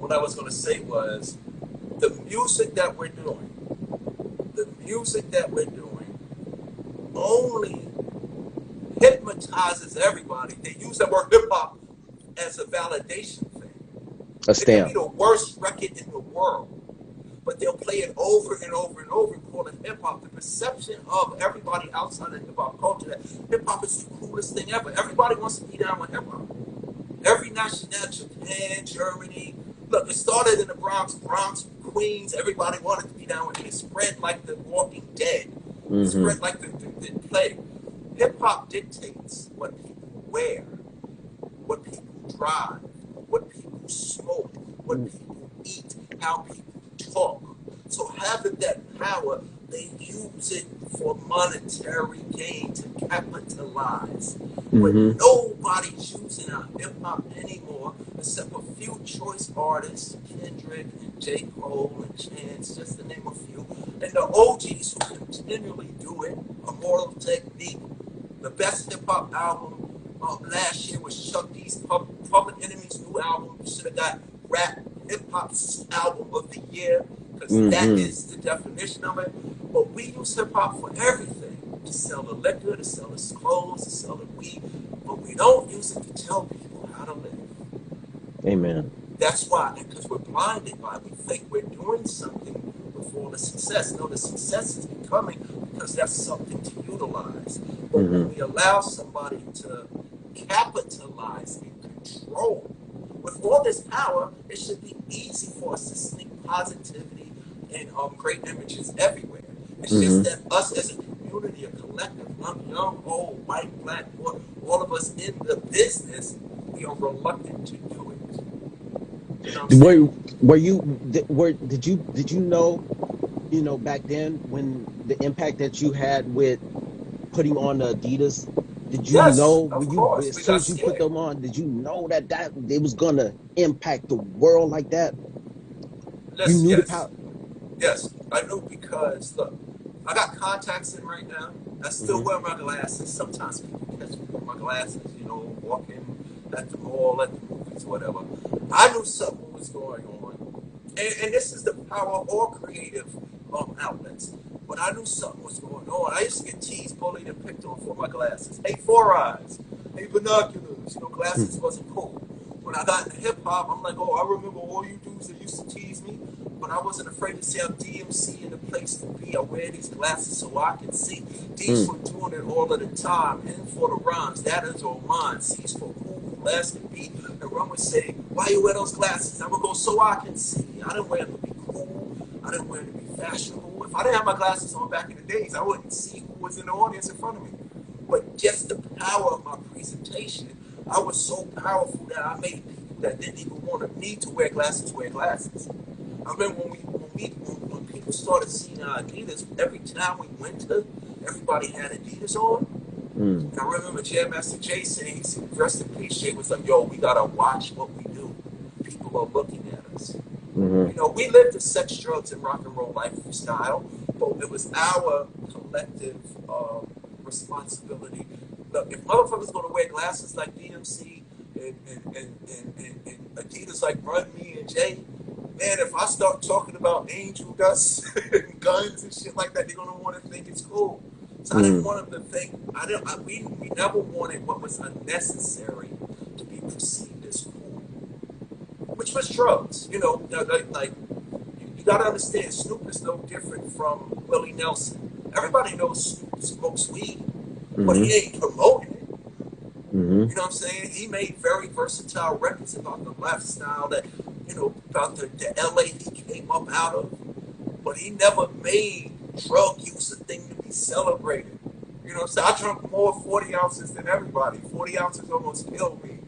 what I was going to say was the music that we're doing, only hypnotizes everybody. They use that word hip hop as a validation thing. A It could be stamp. the worst record in the world, but they'll play it over and over and over and call it hip hop. The perception of everybody outside of hip hop culture that hip hop is the coolest thing ever. Everybody wants to be down with hip hop. Every nationality, Japan, Germany. Look, it started in the Bronx, Queens. Everybody wanted to be down with it. It spread like the Walking Dead. It spread like the plague. Hip hop dictates what people wear, what people drive, what people smoke, what people eat, how people talk. So having that power, they use it for monetary gain to capitalize. But nobody's using our hip hop anymore except a few choice artists, Kendrick and J. Cole and Chance, just to name a few. And the OGs who continually do it, Immortal Technique. The best hip hop album last year was Chuck D's Public Enemy's new album. Should have got rap hip hop album of the year, because that is the definition of it. But we use hip hop for everything, to sell the liquor, to sell the clothes, to sell the weed, but we don't use it to tell people how to live. Amen. That's why, because we're blinded by it. We think we're doing something with all the success. No, the success is becoming because that's something to utilize. But when we allow somebody to capitalize and control with all this power, it should be easy for us to sneak positivity and great images everywhere. It's just that us as a community, a collective, young, old, white, black, all of us in the business, we are reluctant to do it. You know Did you know, back then, when the impact that you had with putting on the Adidas, did you Yes, know, of when you, course. as We soon got as you put scared. them on, did you know that it was gonna impact the world like that? You knew the Yes. power. Yes, I know, because look, I got contacts in right now. I still wear my glasses. Sometimes people catch me with my glasses, walking at the mall, at the movies, whatever. I knew something was going on. And this is the power of all creative outlets. But I knew something was going on. I used to get teased, bullied, and picked on for my glasses. Hey, 4 eyes. Hey, binoculars. Glasses wasn't cool. When I got into hip hop, I'm like, oh, I remember all you dudes that used to tease me, but I wasn't afraid to say I'm DMC in the place to be. I wear these glasses so I can see. D's for doing it all of the time. N for the rhymes. That is all mine. C's for cool, last can be. And Ron would say, why you wear those glasses? I would go, so I can see. I didn't wear them to be cool. I didn't wear them to be fashionable. If I didn't have my glasses on back in the days, I wouldn't see who was in the audience in front of me. But just the power of my presentation, I was so powerful that I made people that didn't even want to need to wear glasses wear glasses. I remember when people started seeing our Adidas, every time we went to, everybody had Adidas on. And I remember Jam Master Jay saying, rest in peace, Jay was like, yo, we gotta watch what we do. People are looking at us. We lived a sex, drugs, and rock and roll lifestyle, but it was our collective responsibility. Look, if motherfuckers gonna wear glasses like DMC and Adidas like Run Me and Jay, man, if I start talking about angel dust and guns and shit like that, they're gonna want to think it's cool. So I didn't want them to think. We never wanted what was unnecessary to be perceived as cool, which was drugs. You gotta understand, Snoop is no different from Willie Nelson. Everybody knows Snoop smokes weed, but he ain't promoting it. You know what I'm saying? He made very versatile records about the lifestyle that, about the LA he came up out of. But he never made drug use a thing to be celebrated. You know what I'm saying? I drank more 40 ounces than everybody. 40 ounces almost killed me.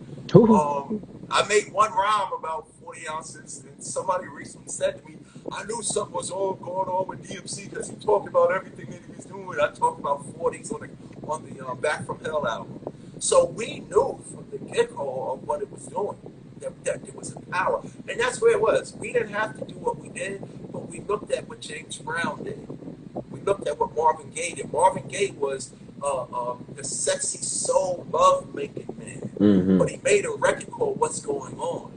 I made one rhyme about 40 ounces, and somebody recently said to me, I knew something was all going on with DMC because he talked about everything that he was doing. I talked about 40s on the Back From Hell album. So we knew from the get-go of what it was doing, that there was a power. And that's where it was. We didn't have to do what we did, but we looked at what James Brown did. We looked at what Marvin Gaye did. Marvin Gaye was the sexy soul love making man, but he made a record called What's Going On.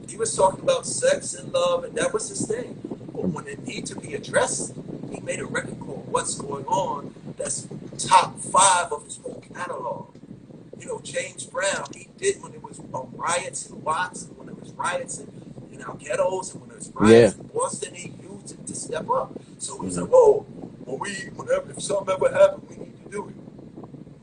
He was talking about sex and love, and that was his thing. But when it needed to be addressed, he made a record called What's Going On that's top 5 of his whole catalog. You know, James Brown, he did when it was riots in Watts, and when it was riots in our ghettos, and when it was riots in Boston, he used it to step up. So he said, whoa, whenever, if something ever happened, we need to do it.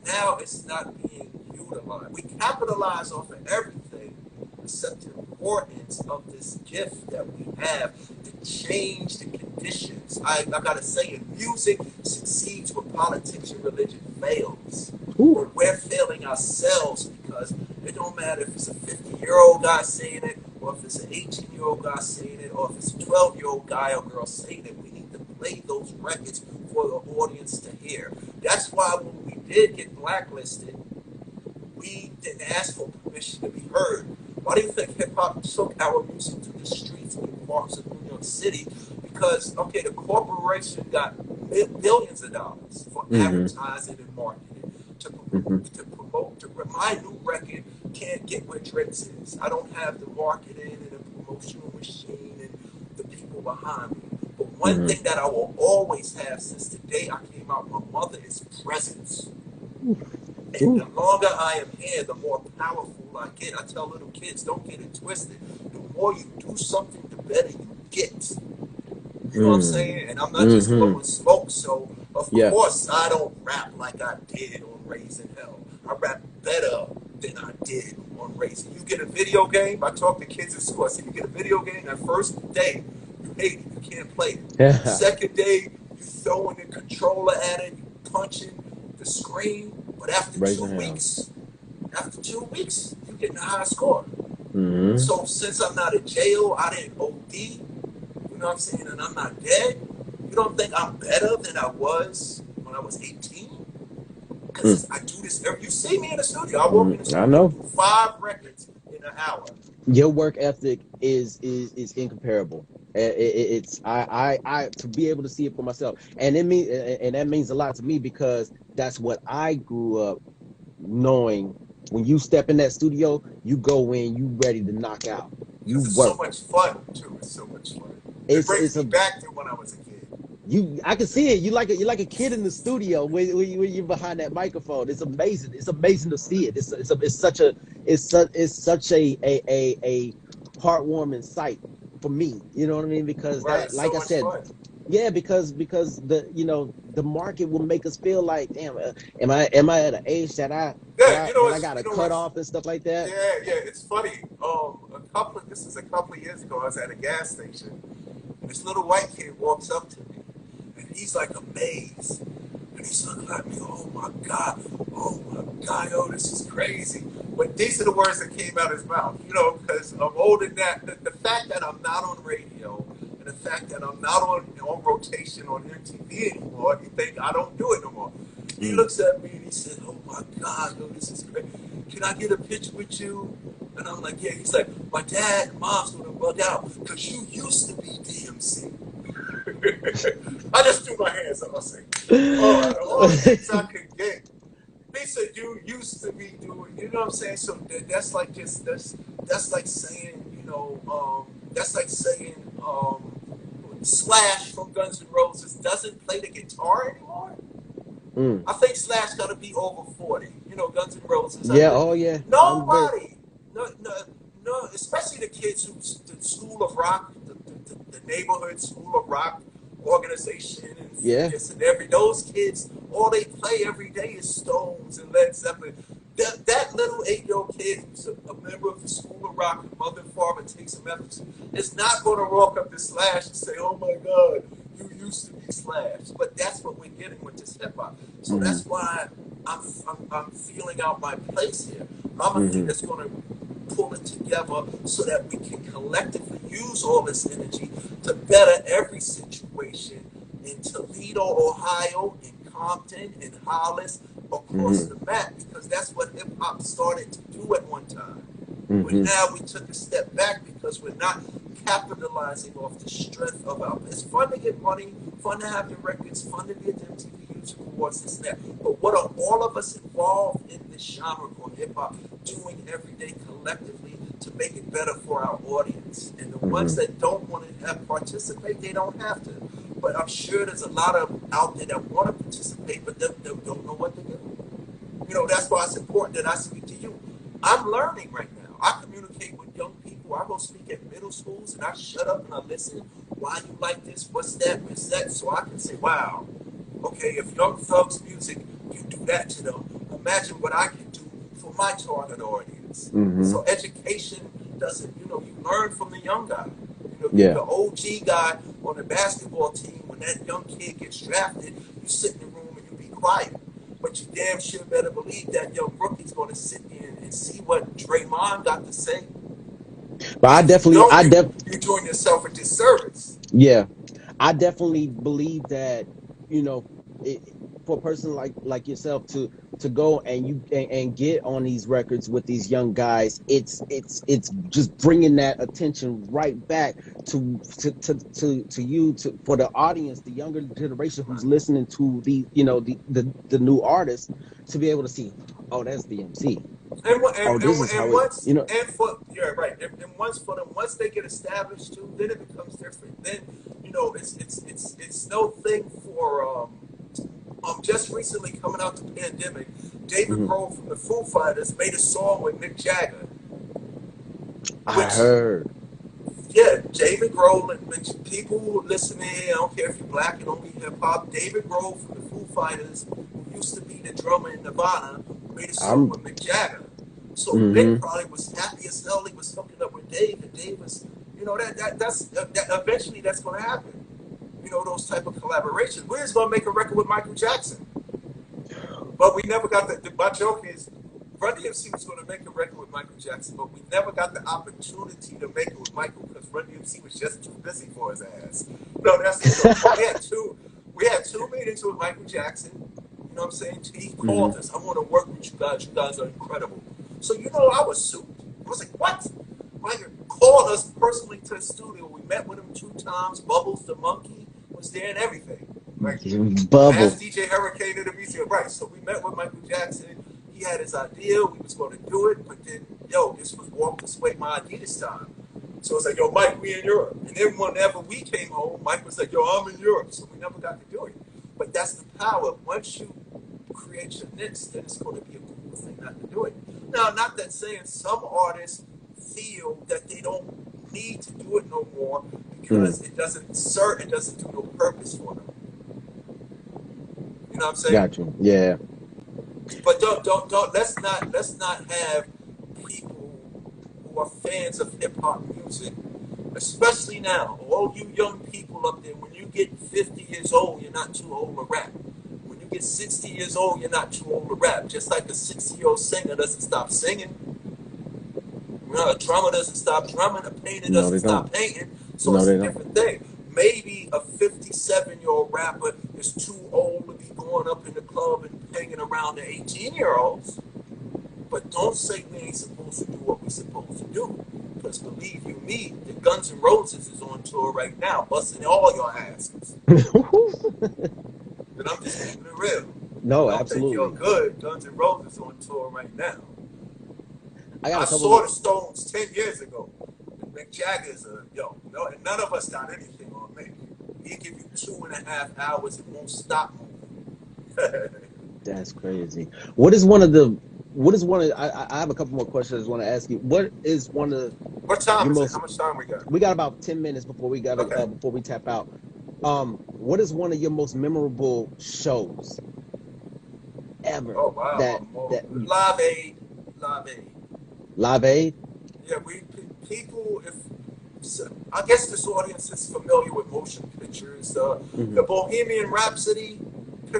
Now it's not being utilized. We capitalize off of everything except the importance of this gift that we have to change the conditions. I gotta say, in music succeeds where politics and religion fails. But we're failing ourselves because it don't matter if it's a 50-year-old guy saying it, or if it's an 18-year-old guy saying it, or if it's a 12-year-old guy or girl saying it. We need to play those records for the audience to hear. That's why when we did get blacklisted, we didn't ask for permission to be heard. Why do you think hip-hop took our music to the streets and parts of New York City? Because, okay, the corporation got billions of dollars for advertising and marketing to promote. My new record can't get where Drake's is. I don't have the marketing and the promotional machine and the people behind me. But one thing that I will always have since the day I came out, my mother, is presence. And the longer I am here, the more powerful I get. I tell little kids, don't get it twisted. The more you do something, the better you get. You know what I'm saying? And I'm not just blowing smoke, so of course I don't rap like I did on Raising Hell. I rap better than I did on Raising. You get a video game, I talk to kids in school, I say, you get a video game, that first day, you hate it, you can't play it. Second day, you throwing the controller at it, you punching the screen, but after 2 weeks, you're getting a high score. So since I'm not in jail, I didn't OD, you know what I'm saying, and I'm not dead, you don't think I'm better than I was when I was 18? Because I do this you see me in the studio, I walk in the studio, do 5 records in an hour. Your work ethic is incomparable. It's I to be able to see it for myself, and that means a lot to me, because that's what I grew up knowing. When you step in that studio, you go in, you ready to knock out. You it's work. So much fun too. It's so much fun. It brings me back to when I was a kid. I can see it. You like a kid in the studio when you're behind that microphone. It's amazing. It's amazing to see it. It's such a heartwarming sight for me. You know what I mean? Because that, like I said, because the market will make us feel like, damn, am I at an age that I got to cut off and stuff like that? Yeah. It's funny. This is a couple of years ago. I was at a gas station, and this little white kid walks up to me, and he's like amazed, and he's looking at me. Oh my god, oh, this is crazy. But these are the words that came out of his mouth, because I'm older than that. The fact that I'm not on radio, and the fact that I'm not on rotation on MTV anymore, you think I don't do it no more. He looks at me and he said, oh my god, this is crazy. Can I get a picture with you? And I'm like, yeah. He's like, my dad and mom's gonna bug out because you used to be DMC. I just threw my hands up. I said, all the things I could get. They said you used to be doing, you know what I'm saying? So that's like saying, Slash from Guns N' Roses doesn't play the guitar anymore. I think Slash got to be over 40. Guns N' Roses. Yeah. Nobody. No, especially the kids the School of Rock, the neighborhood School of Rock organization, and those kids, all they play every day is Stones and Led Zeppelin. That little 8-year-old kid who's a member of the School of Rock, whose mother and father takes some efforts, is not going to walk up to Slash and say, oh my God, you used to be Slash. But that's what we're getting with this hip hop. So that's why I'm feeling out my place here. I'm a thing that's going to pull it together so that we can collectively use all this energy to better every situation in Toledo, Ohio, in Compton, in Hollis, across the map, because that's what hip-hop started to do at one time. But now we took a step back because we're not capitalizing off the strength of our. It's fun to get money, fun to have the records, fun to be at the MTV Music Awards, this and that. But what are all of us involved in this genre called hip hop doing every day collectively to make it better for our audience? And the ones that don't want to participate, they don't have to. But I'm sure there's a lot of out there that want to participate, but they don't know what to do. You know, that's why it's important that I speak to you. I'm learning right now. I communicate with young people. I go speak at middle schools, and I shut up and I listen. Why you like this? What's that? What's that? So I can say, wow, okay, if Young Thug's music, you do that to them, imagine what I can do for my target audience. So education doesn't, you know, you learn from the young guy. You know, the OG guy on the basketball team, when that young kid gets drafted, you sit in the room and you be quiet. But you damn sure better believe that young rookie's going to sit in and see what Draymond got to say. But you're doing yourself a disservice. Yeah, I definitely believe that, you know, for a person like yourself to go and get on these records with these young guys, it's just bringing that attention right back to you, for the audience, the younger generation who's listening to the, you know, the new artists, to be able to see, oh, that's DMC. This is how it, you know. And for yeah, right. And once for them, once they get established too, then it becomes different. Then, you know, it's no thing for just recently coming out the pandemic, David Grohl from the Foo Fighters made a song with Mick Jagger. I heard. Yeah, David Grohl, and people who are listening, I don't care if you're black and only hip hop, David Grohl from the Foo Fighters, who used to be the drummer in Nirvana, made a song with Mick Jagger. So Mick probably was happy as hell he was hooking up with Dave, and Dave was, you know, that's eventually that's going to happen. You know, those type of collaborations. We're just going to make a record with Michael Jackson. But we never got my joke is, Run DMC was going to make a record with Michael Jackson, but we never got the opportunity to make it with Michael because Run DMC was just too busy for his ass. No, that's the joke. We had two meetings with Michael Jackson. You know what I'm saying? He called us. I want to work with you guys. You guys are incredible. So, you know, I was super. I was like, what? Michael called us personally to the studio. We met with him 2 times. Bubbles the monkey was there and everything. Like, asked DJ Hurricane of the museum. Right. So we met with Michael Jackson. He had his idea. We was going to do it. But then, this was walk this way my idea this time. So it's like, Mike, we in Europe. And then whenever we came home, Mike was like, I'm in Europe. So we never got to do it. But that's the power. Once you create your niche, then it's going to be a cool thing not to do it. Now, not that saying some artists feel that they don't need to do it no more because it doesn't serve, it doesn't do no purpose for them. You know what I'm saying? Got you. Yeah. But don't let's not have people who are fans of hip hop music, especially now. All you young people up there, when you get 50 years old, you're not too old to rap. When you get 60 years old, you're not too old to rap. Just like a 60-year-old singer doesn't stop singing. You know, a drummer doesn't stop drumming, a painter doesn't stop painting. So it's a different thing. Maybe a 57-year-old rapper is too old to be going up in the club and hanging around the 18-year-olds. But don't say we ain't supposed to do what we're supposed to do. Because believe you me, the Guns N' Roses is on tour right now, busting all your asses. And I'm just keeping it real. No, I absolutely. Think you're good. Guns N' Roses on tour right now. I saw the Stones 10 years ago. Mick Jagger's and none of us got anything on Mick. He'll give you 2.5 hours and won't stop moving. That's crazy. I have a couple more questions I just want to ask you. What is one of what time is it? How much time we got? We got about 10 minutes before we before we tap out. What is one of your most memorable shows ever? Oh wow. That Live Aid. Live Aid? Yeah, people, I guess this audience is familiar with motion pictures. The Bohemian Rhapsody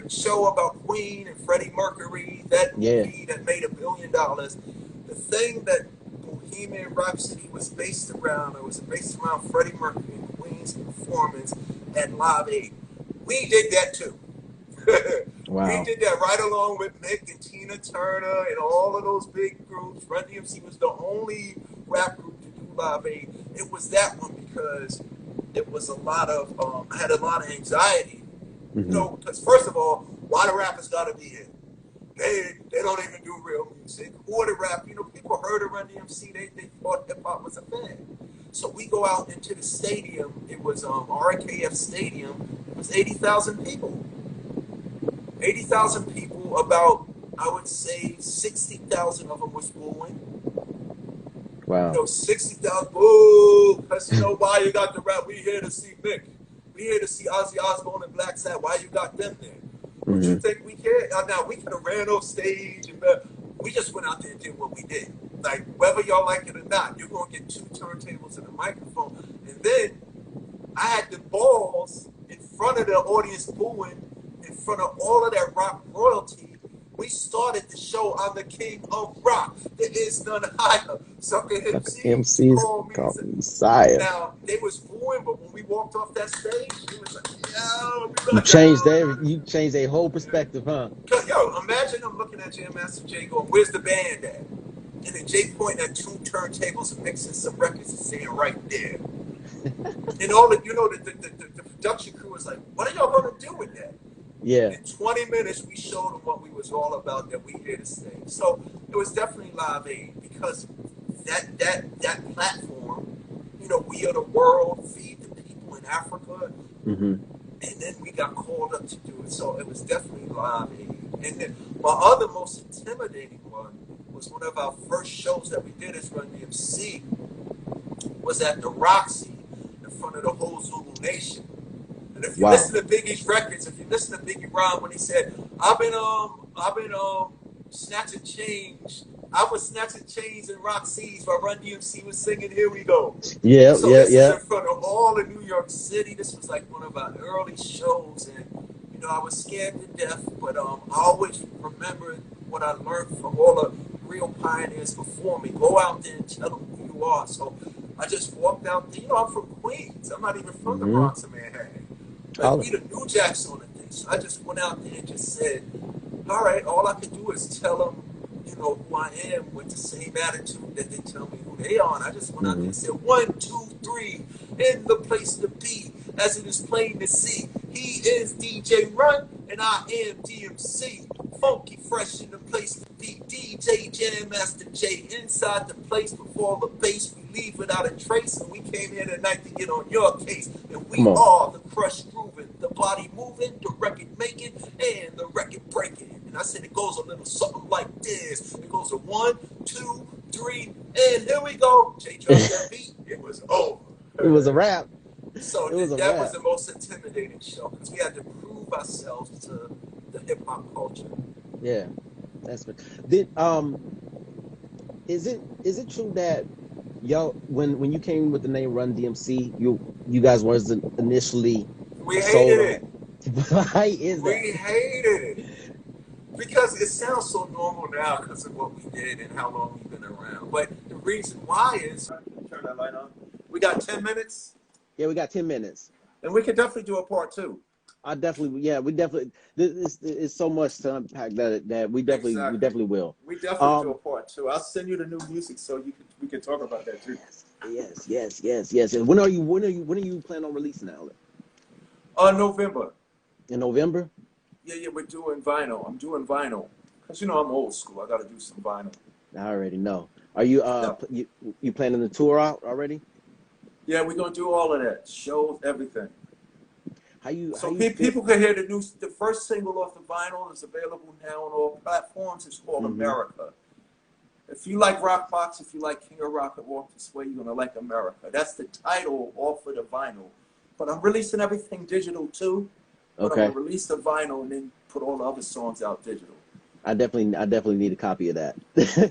show about Queen and Freddie Mercury, that movie that made $1 billion. The thing that Bohemian Rhapsody was based around, Freddie Mercury and Queen's performance at Live Aid. We did that too. Wow. We did that right along with Mick and Tina Turner and all of those big groups. Run DMC was the only rap group to do Live Aid. it was that one because it was a lot of, I had a lot of anxiety. You know, because first of all, why the rappers gotta be here? They don't even do real music. Or the rap, you know, people heard of Run DMC, they thought hip hop was a thing. So we go out into the stadium. It was RKF Stadium. It was 80,000 people. 80,000 people. About, I would say, 60,000 of them was booing. Wow. You know, 60,000 boo. Because you know why you got the rap? We here to see Mick. We here to see Ozzy Osbourne and Black Sabbath. Why you got them there? What you think we care? Now we could have ran off stage and we just went out there and did what we did. Like whether y'all like it or not, you're gonna get 2 turntables and a microphone. And then I had the balls in front of the audience booing, in front of all of that rock royalty. We started the show on the King of Rock. There is none higher. Sucker MCs call me Messiah. Now they was booing, but when we walked off that stage, it was like, yo, you changed their whole perspective, huh? Cause yo, imagine I'm looking at Jam Master Jay going, "Where's the band at?" And then Jay pointing at 2 turntables and mixing some records and saying, "Right there." And all the, you know, the production crew was like, "What are y'all gonna do with that?" Yeah. In 20 minutes, we showed them what we was all about, that we here to stay. So it was definitely Live Aid because that platform, you know, we are the world, feed the people in Africa. And then we got called up to do it. So it was definitely Live Aid. And then my other most intimidating one was one of our first shows that we did as Run DMC was at the Roxy in front of the whole Zulu Nation. And if you listen to Biggie's records, if you listen to Biggie Rhyme when he said, I've been snatching change. I was snatching chains and Roxy's while Run DMC was singing Here We Go. Yeah, so this is in front of all of New York City. This was like one of our early shows, and you know, I was scared to death, but I always remember what I learned from all the real pioneers before me. Go out there and tell them who you are. So I just walked out there. You know, I'm from Queens. I'm not even from the Bronx or Manhattan. Like, we the New Jacks on the thing. So I just went out there and just said, all right, all I could do is tell them, you know, who I am with the same attitude that they tell me who they are. And I just went out there and said, 1, 2, 3, in the place to be, as it is plain to see. He is DJ Run, and I am DMC. Funky, fresh in the place to be. DJ Jam Master J, inside the place before the bass. We leave without a trace, and we came here tonight to get on your case. And we are the crush grooving, the body moving, the record making, and the record breaking. And I said it goes a little something like this. It goes a 1, 2, 3, and here we go. Jay dropped that beat. It was over. It was a wrap. So that was the most intimidating show because we had to prove ourselves to the hip hop culture. Yeah, that's good. Did is it true that y'all when you came with the name Run DMC, you guys wasn't initially we hated it. Why is that? We hated it because it sounds so normal now because of what we did and how long we've been around. But the reason why is turn that light on. We got 10 minutes. Yeah, we got 10 minutes. And we could definitely do a part 2. We definitely. This is so much to unpack that we definitely will. We definitely do a part 2. I'll send you the new music so we can talk about that too. Yes. And when are you planning on releasing that? November. In November? Yeah, we're doing vinyl. I'm doing vinyl because you know I'm old school. I got to do some vinyl. I already know. Are you you planning the tour out already? Yeah, we're gonna do all of that. Shows, everything. So people can hear the first single off the vinyl is available now on all platforms. It's called America. If you like Rockbox, if you like King of Rock and Walk This Way, you're gonna like America. That's the title off of the vinyl. But I'm releasing everything digital too. But I'm gonna release the vinyl and then put all the other songs out digital. I definitely need a copy of that.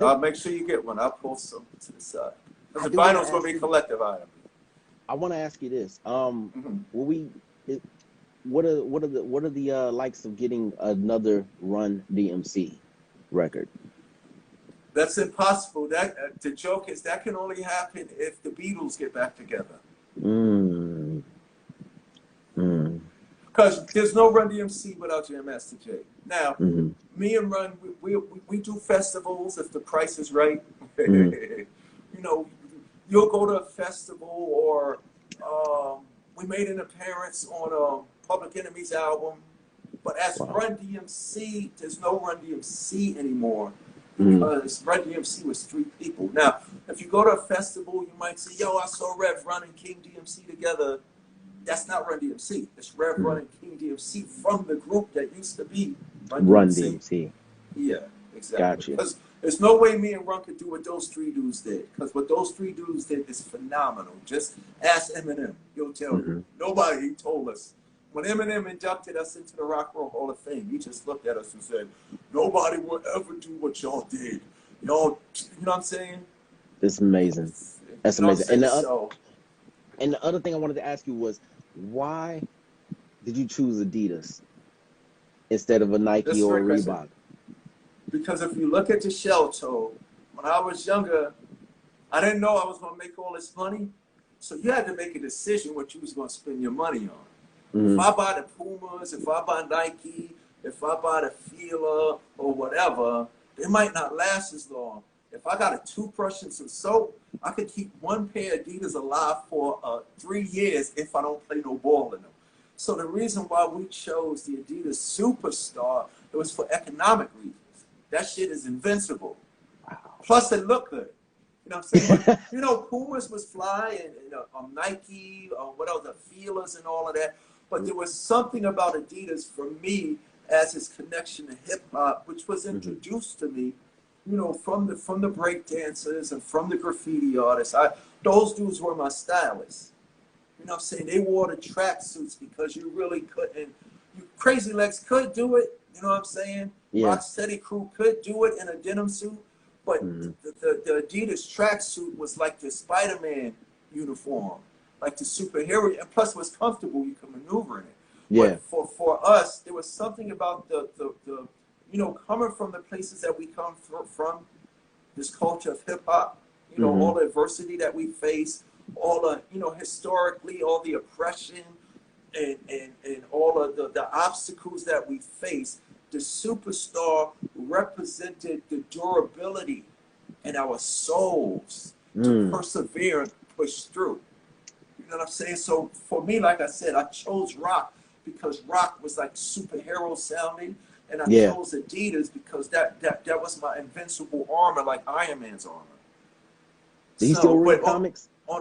I'll make sure you get one. I'll post some to the side. The vinyl's gonna be a collective item. I want to ask you this: what are the likes of getting another Run DMC record? That's impossible. The joke is that can only happen if the Beatles get back together. Because there's no Run DMC without Jam Master Jay. Now, me and Run, we do festivals if the price is right. You know, you'll go to a festival, or we made an appearance on a Public Enemy's album. But as Wow. Run DMC, there's no Run DMC anymore, Mm. because Run DMC was 3 people. Now, if you go to a festival, you might say, yo, I saw Rev Run and King DMC together. That's not Run DMC. It's Rev Run and King DMC from the group that used to be Run DMC. Yeah, exactly. Gotcha. Because there's no way me and Run could do what those 3 dudes did. Because what those 3 dudes did is phenomenal. Just ask Eminem. He'll tell you. Nobody told us. When Eminem inducted us into the Rock and Roll Hall of Fame, he just looked at us and said, nobody will ever do what y'all did. Y'all, you know what I'm saying? It's amazing. That's You know amazing. And And the other thing I wanted to ask you was, why did you choose Adidas instead of a Nike or a Reebok? Because if you look at the shell toe, when I was younger, I didn't know I was going to make all this money. So you had to make a decision what you was going to spend your money on. If I buy the Pumas, if I buy Nike, if I buy the Fila or whatever, they might not last as long. If I got a toothbrush and some soap, I could keep one pair of Adidas alive for 3 years if I don't play no ball in them. So the reason why we chose the Adidas Superstar, it was for economic reasons. That shit is invincible. Plus, it looked good. You know what I'm saying? You know, Pumas was fly, and Nike, what else, the Filas and all of that. But there was something about Adidas for me as his connection to hip hop, which was introduced to me, you know, from the break dancers and from the graffiti artists. Those dudes were my stylists. You know what I'm saying? They wore the tracksuits because you really couldn't. Crazy Legs could do it. You know what I'm saying? Yeah. Rocksteady Crew could do it in a denim suit. But the Adidas tracksuit was like the Spider-Man uniform, like the superhero, and plus it was comfortable. You could maneuver in it. Yeah. But for us, there was something about the you know, coming from the places that we come from, this culture of hip hop, you know, all the adversity that we face, all the, you know, historically, all the oppression and all of the obstacles that we face. The Superstar represented the durability in our souls to persevere and push through. You know what I'm saying? So for me, like I said, I chose rock because rock was like superhero sounding, and I chose Adidas because that was my invincible armor, like Iron Man's armor. Do you still read comics? I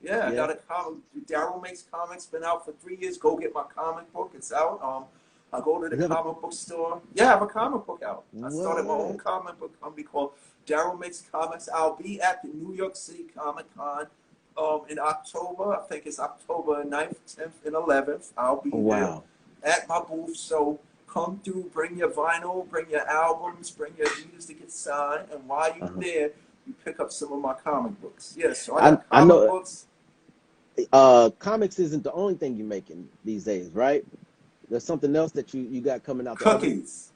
got a comic. Daryl Makes Comics, been out for 3 years. Go get my comic book. It's out. I go to the comic book store. Yeah, I have a comic book out. I started my own comic book company called Daryl Makes Comics. I'll be at the New York City Comic Con in October. I think it's October 9th, 10th, and 11th. I'll be there at my booth. So come through, bring your vinyl, bring your albums, bring your Adidas to get signed. And while you're there, you pick up some of my comic books. Yes, so I got comic books. Comics isn't the only thing you're making these days, right? There's something else that you got coming out. Cookies.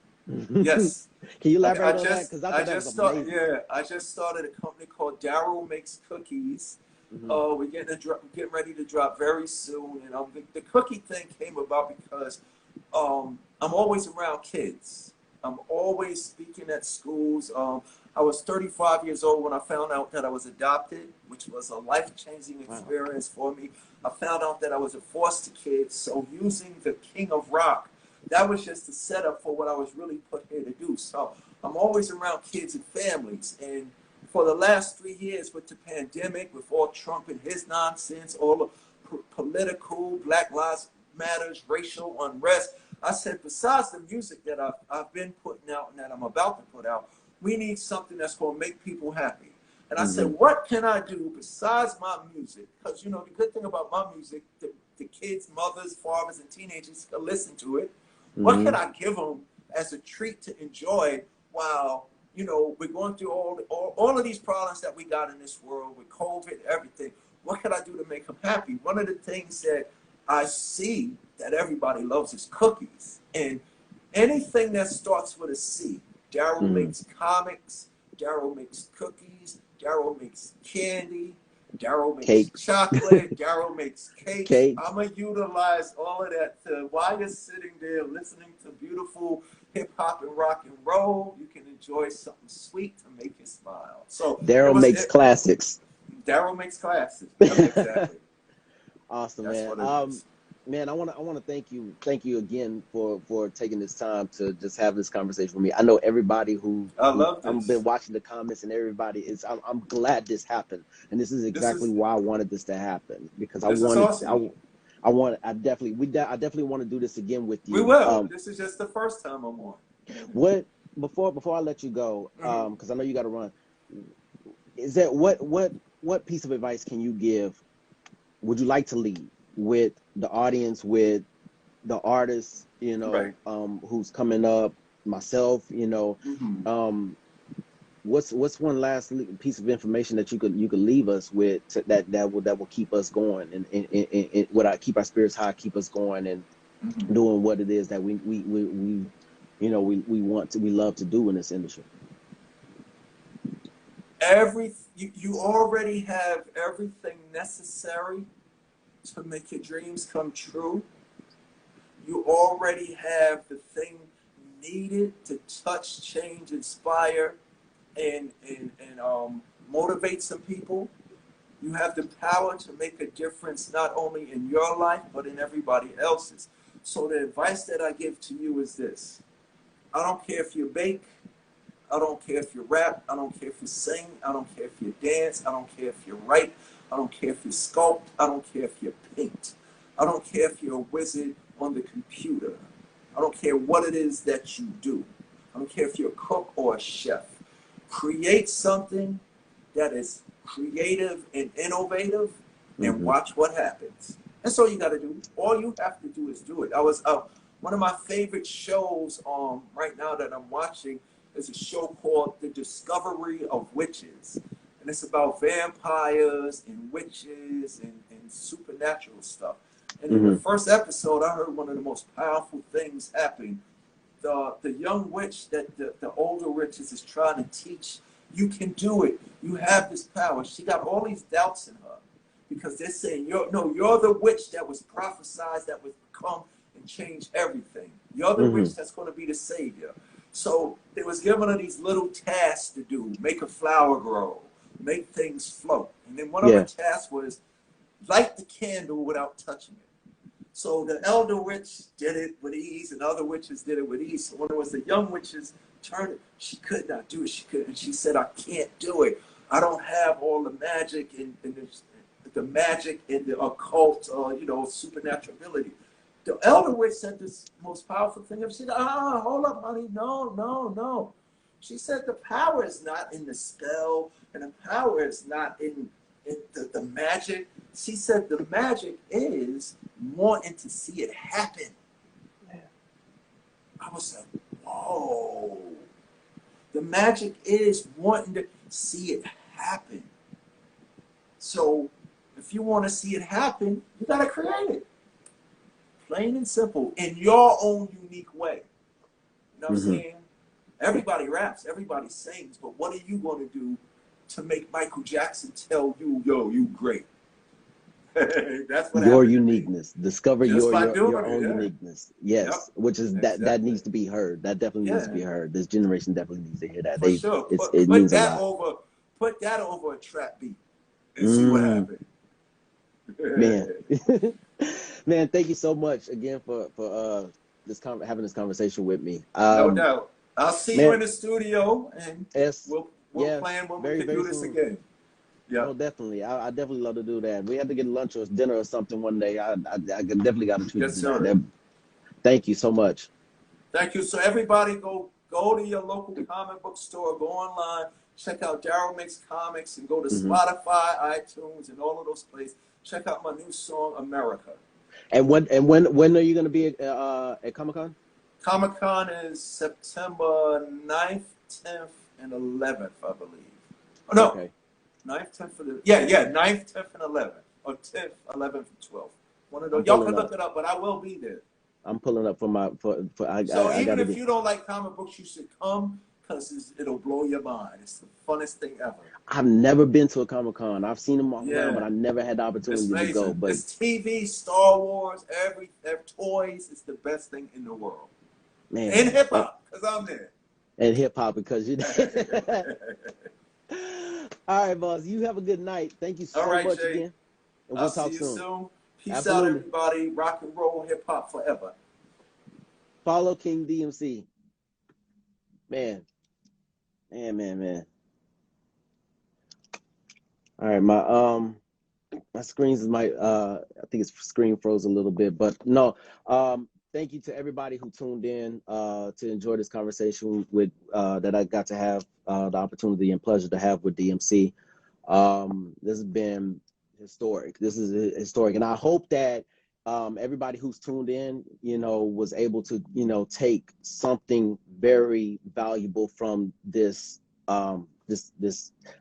Yes. Can you elaborate on that? Because I just started. Yeah, I just started a company called Daryl Makes Cookies. We're getting ready to drop very soon, and the cookie thing came about because I'm always around kids. I'm always speaking at schools. I was 35 years old when I found out that I was adopted, which was a life-changing experience for me. I found out that I was a foster kid, so using the King of Rock, that was just the setup for what I was really put here to do. So I'm always around kids and families, and for the last 3 years with the pandemic, with all Trump and his nonsense, all the political, Black Lives Matters, racial unrest, I said, besides the music that I've been putting out and that I'm about to put out, we need something that's going to make people happy. And I said, what can I do besides my music? Because, you know, the good thing about my music, the kids, mothers, fathers, and teenagers can listen to it. What can I give them as a treat to enjoy while, you know, we're going through all of these problems that we got in this world with COVID, everything. What can I do to make them happy? One of the things that I see that everybody loves is cookies. And anything that starts with a C. Daryl makes comics, Daryl makes cookies, Daryl makes candy, Daryl makes chocolate, Daryl makes cake. I'm going to utilize all of that to, while you're sitting there listening to beautiful hip hop and rock and roll, you can enjoy something sweet to make make you smile. So Daryl makes classics. Daryl makes classics. Yep, exactly. Awesome, That's man. what it is. Man, I want to thank you again for taking this time to just have this conversation with me. I know everybody I love I've this. been watching the comments, and everybody is. I'm glad this happened, and this is This exactly is why I wanted this to happen, because this is awesome. I definitely want to do this again with We you. will. This is just the first time I'm on. What before I let you go, because I know you got to run. Is that what piece of advice can you give? Would you like to leave with the audience, with the artists, Right. who's coming up, myself, what's one last piece of information that you could leave us with that will keep us going and would keep our spirits high, keep us going and doing what it is that we we love to do in this industry. You already have everything necessary to make your dreams come true. You already have the thing needed to touch, change, inspire, and motivate some people. You have the power to make a difference not only in your life but in everybody else's. So the advice that I give to you is this: I don't care if you bake, I don't care if you rap, I don't care if you sing, I don't care if you dance, I don't care if you write, I don't care if you sculpt, I don't care if you paint, I don't care if you're a wizard on the computer, I don't care what it is that you do, I don't care if you're a cook or a chef. Create something that is creative and innovative and watch what happens. That's all you got to do. All you have to do is do it. I was one of my favorite shows right now that I'm watching is a show called The Discovery of Witches. And it's about vampires and witches and supernatural stuff. And in the first episode, I heard one of the most powerful things happen. The young witch that the older witches is trying to teach, you can do it. You have this power. She got all these doubts in her because they're saying, you're the witch that was prophesied that would come and change everything. You're the witch that's going to be the savior. So they was giving her these little tasks to do: make a flower grow, make things float. And then one of her tasks was light the candle without touching it. So the elder witch did it with ease, and other witches did it with ease. So when it was the young witch's turn, she could not do it. She could, and she said, "I can't do it. I don't have all the magic and the magic and the occult, supernatural ability." The elder witch said this most powerful thing ever. She said, hold up, honey. No, no, no. She said the power is not in the spell, and the power is not in the magic. She said the magic is wanting to see it happen. I was like, whoa. The magic is wanting to see it happen. So if you want to see it happen, you got to create it. Plain and simple, in your own unique way. You know what I'm saying? Everybody raps, everybody sings, but what are you going to do to make Michael Jackson tell you, yo, you great? That's what your uniqueness. Discover your own it, uniqueness. Yes, which is exactly. that needs to be heard. That definitely needs to be heard. This generation definitely needs to hear that. For sure. It means a lot. Put that over a trap beat and see what happens. Man. Man, thank you so much again for having this conversation with me. No doubt. I'll see you in the studio, and we'll plan when we can do this again. Yeah. Oh, definitely. I definitely love to do that. We have to get lunch or dinner or something one day. I definitely got to treat you to that. Thank you so much. Thank you. So everybody go to your local comic book store, go online, check out Daryl Makes Comics, and go to Spotify, iTunes, and all of those places. Check out my new song, America. And when are you going to be at Comic-Con? Comic-Con is September 9th, 10th, and 11th, I believe. Oh, no. Okay. 9th, 10th, and 9th, 10th, and 11th. Or 10th, 11th, and 12th. One of those. Y'all can look it up, but I will be there. I'm pulling up So even if you don't like comic books, you should come, because it'll blow your mind. It's the funnest thing ever. I've never been to a Comic-Con. I've seen them all around, but I never had the opportunity to go. But it's TV, Star Wars, every toys. It's the best thing in the world. Man, and hip hop, because I'm there. And hip hop, because you. All right, boss. You have a good night. Thank you All so right, much Jay. again, and I'll we'll see talk you soon. soon. Peace out, Absolutely. everybody. Rock and roll, hip hop forever. Follow King DMC. Man, man. All right, my screens is I think it's screen froze a little bit, but no. Thank you to everybody who tuned in to enjoy this conversation with that I got to have the opportunity and pleasure to have with DMC. This has been historic. This is historic, and I hope that everybody who's tuned in, was able to, take something very valuable from this. I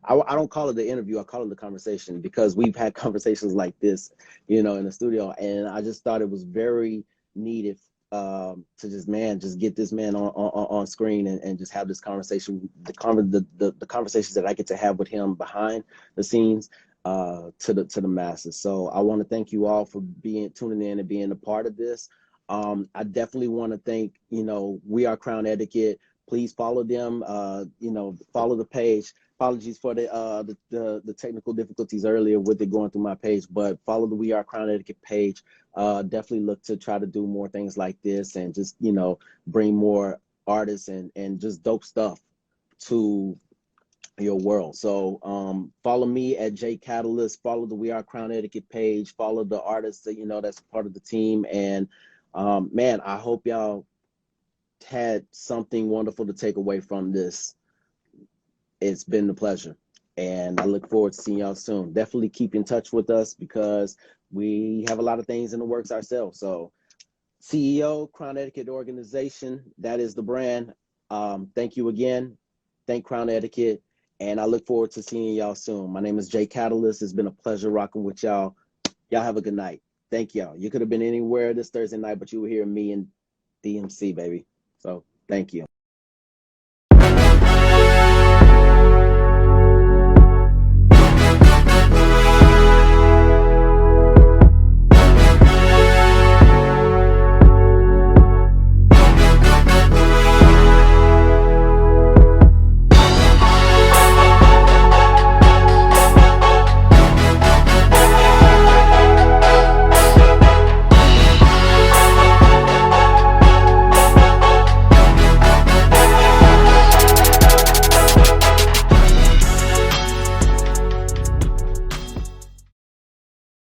don't call it the interview. I call it the conversation because we've had conversations like this, in the studio, and I just thought it was very needed to just get this man on screen and just have this conversation, the conversations that I get to have with him behind the scenes to the masses. So I want to thank you all for tuning in and being a part of this. I definitely want to thank, We Are Crown Etiquette. Please follow them, follow the page. Apologies for the technical difficulties earlier with it going through my page, but follow the We Are Crown Etiquette page. Definitely look to try to do more things like this and just, bring more artists and just dope stuff to your world. So follow me at J.CATALYST, follow the We Are Crown Etiquette page, follow the artists that, that's part of the team. And man, I hope y'all had something wonderful to take away from this. It's been a pleasure. And I look forward to seeing y'all soon. Definitely keep in touch with us because we have a lot of things in the works ourselves. So CEO, Crown Etiquette Organization, that is the brand. Thank you again. Thank Crown Etiquette. And I look forward to seeing y'all soon. My name is J.CATALYST. It's been a pleasure rocking with y'all. Y'all have a good night. Thank y'all. You could have been anywhere this Thursday night, but you were here, me and DMC, baby. So thank you.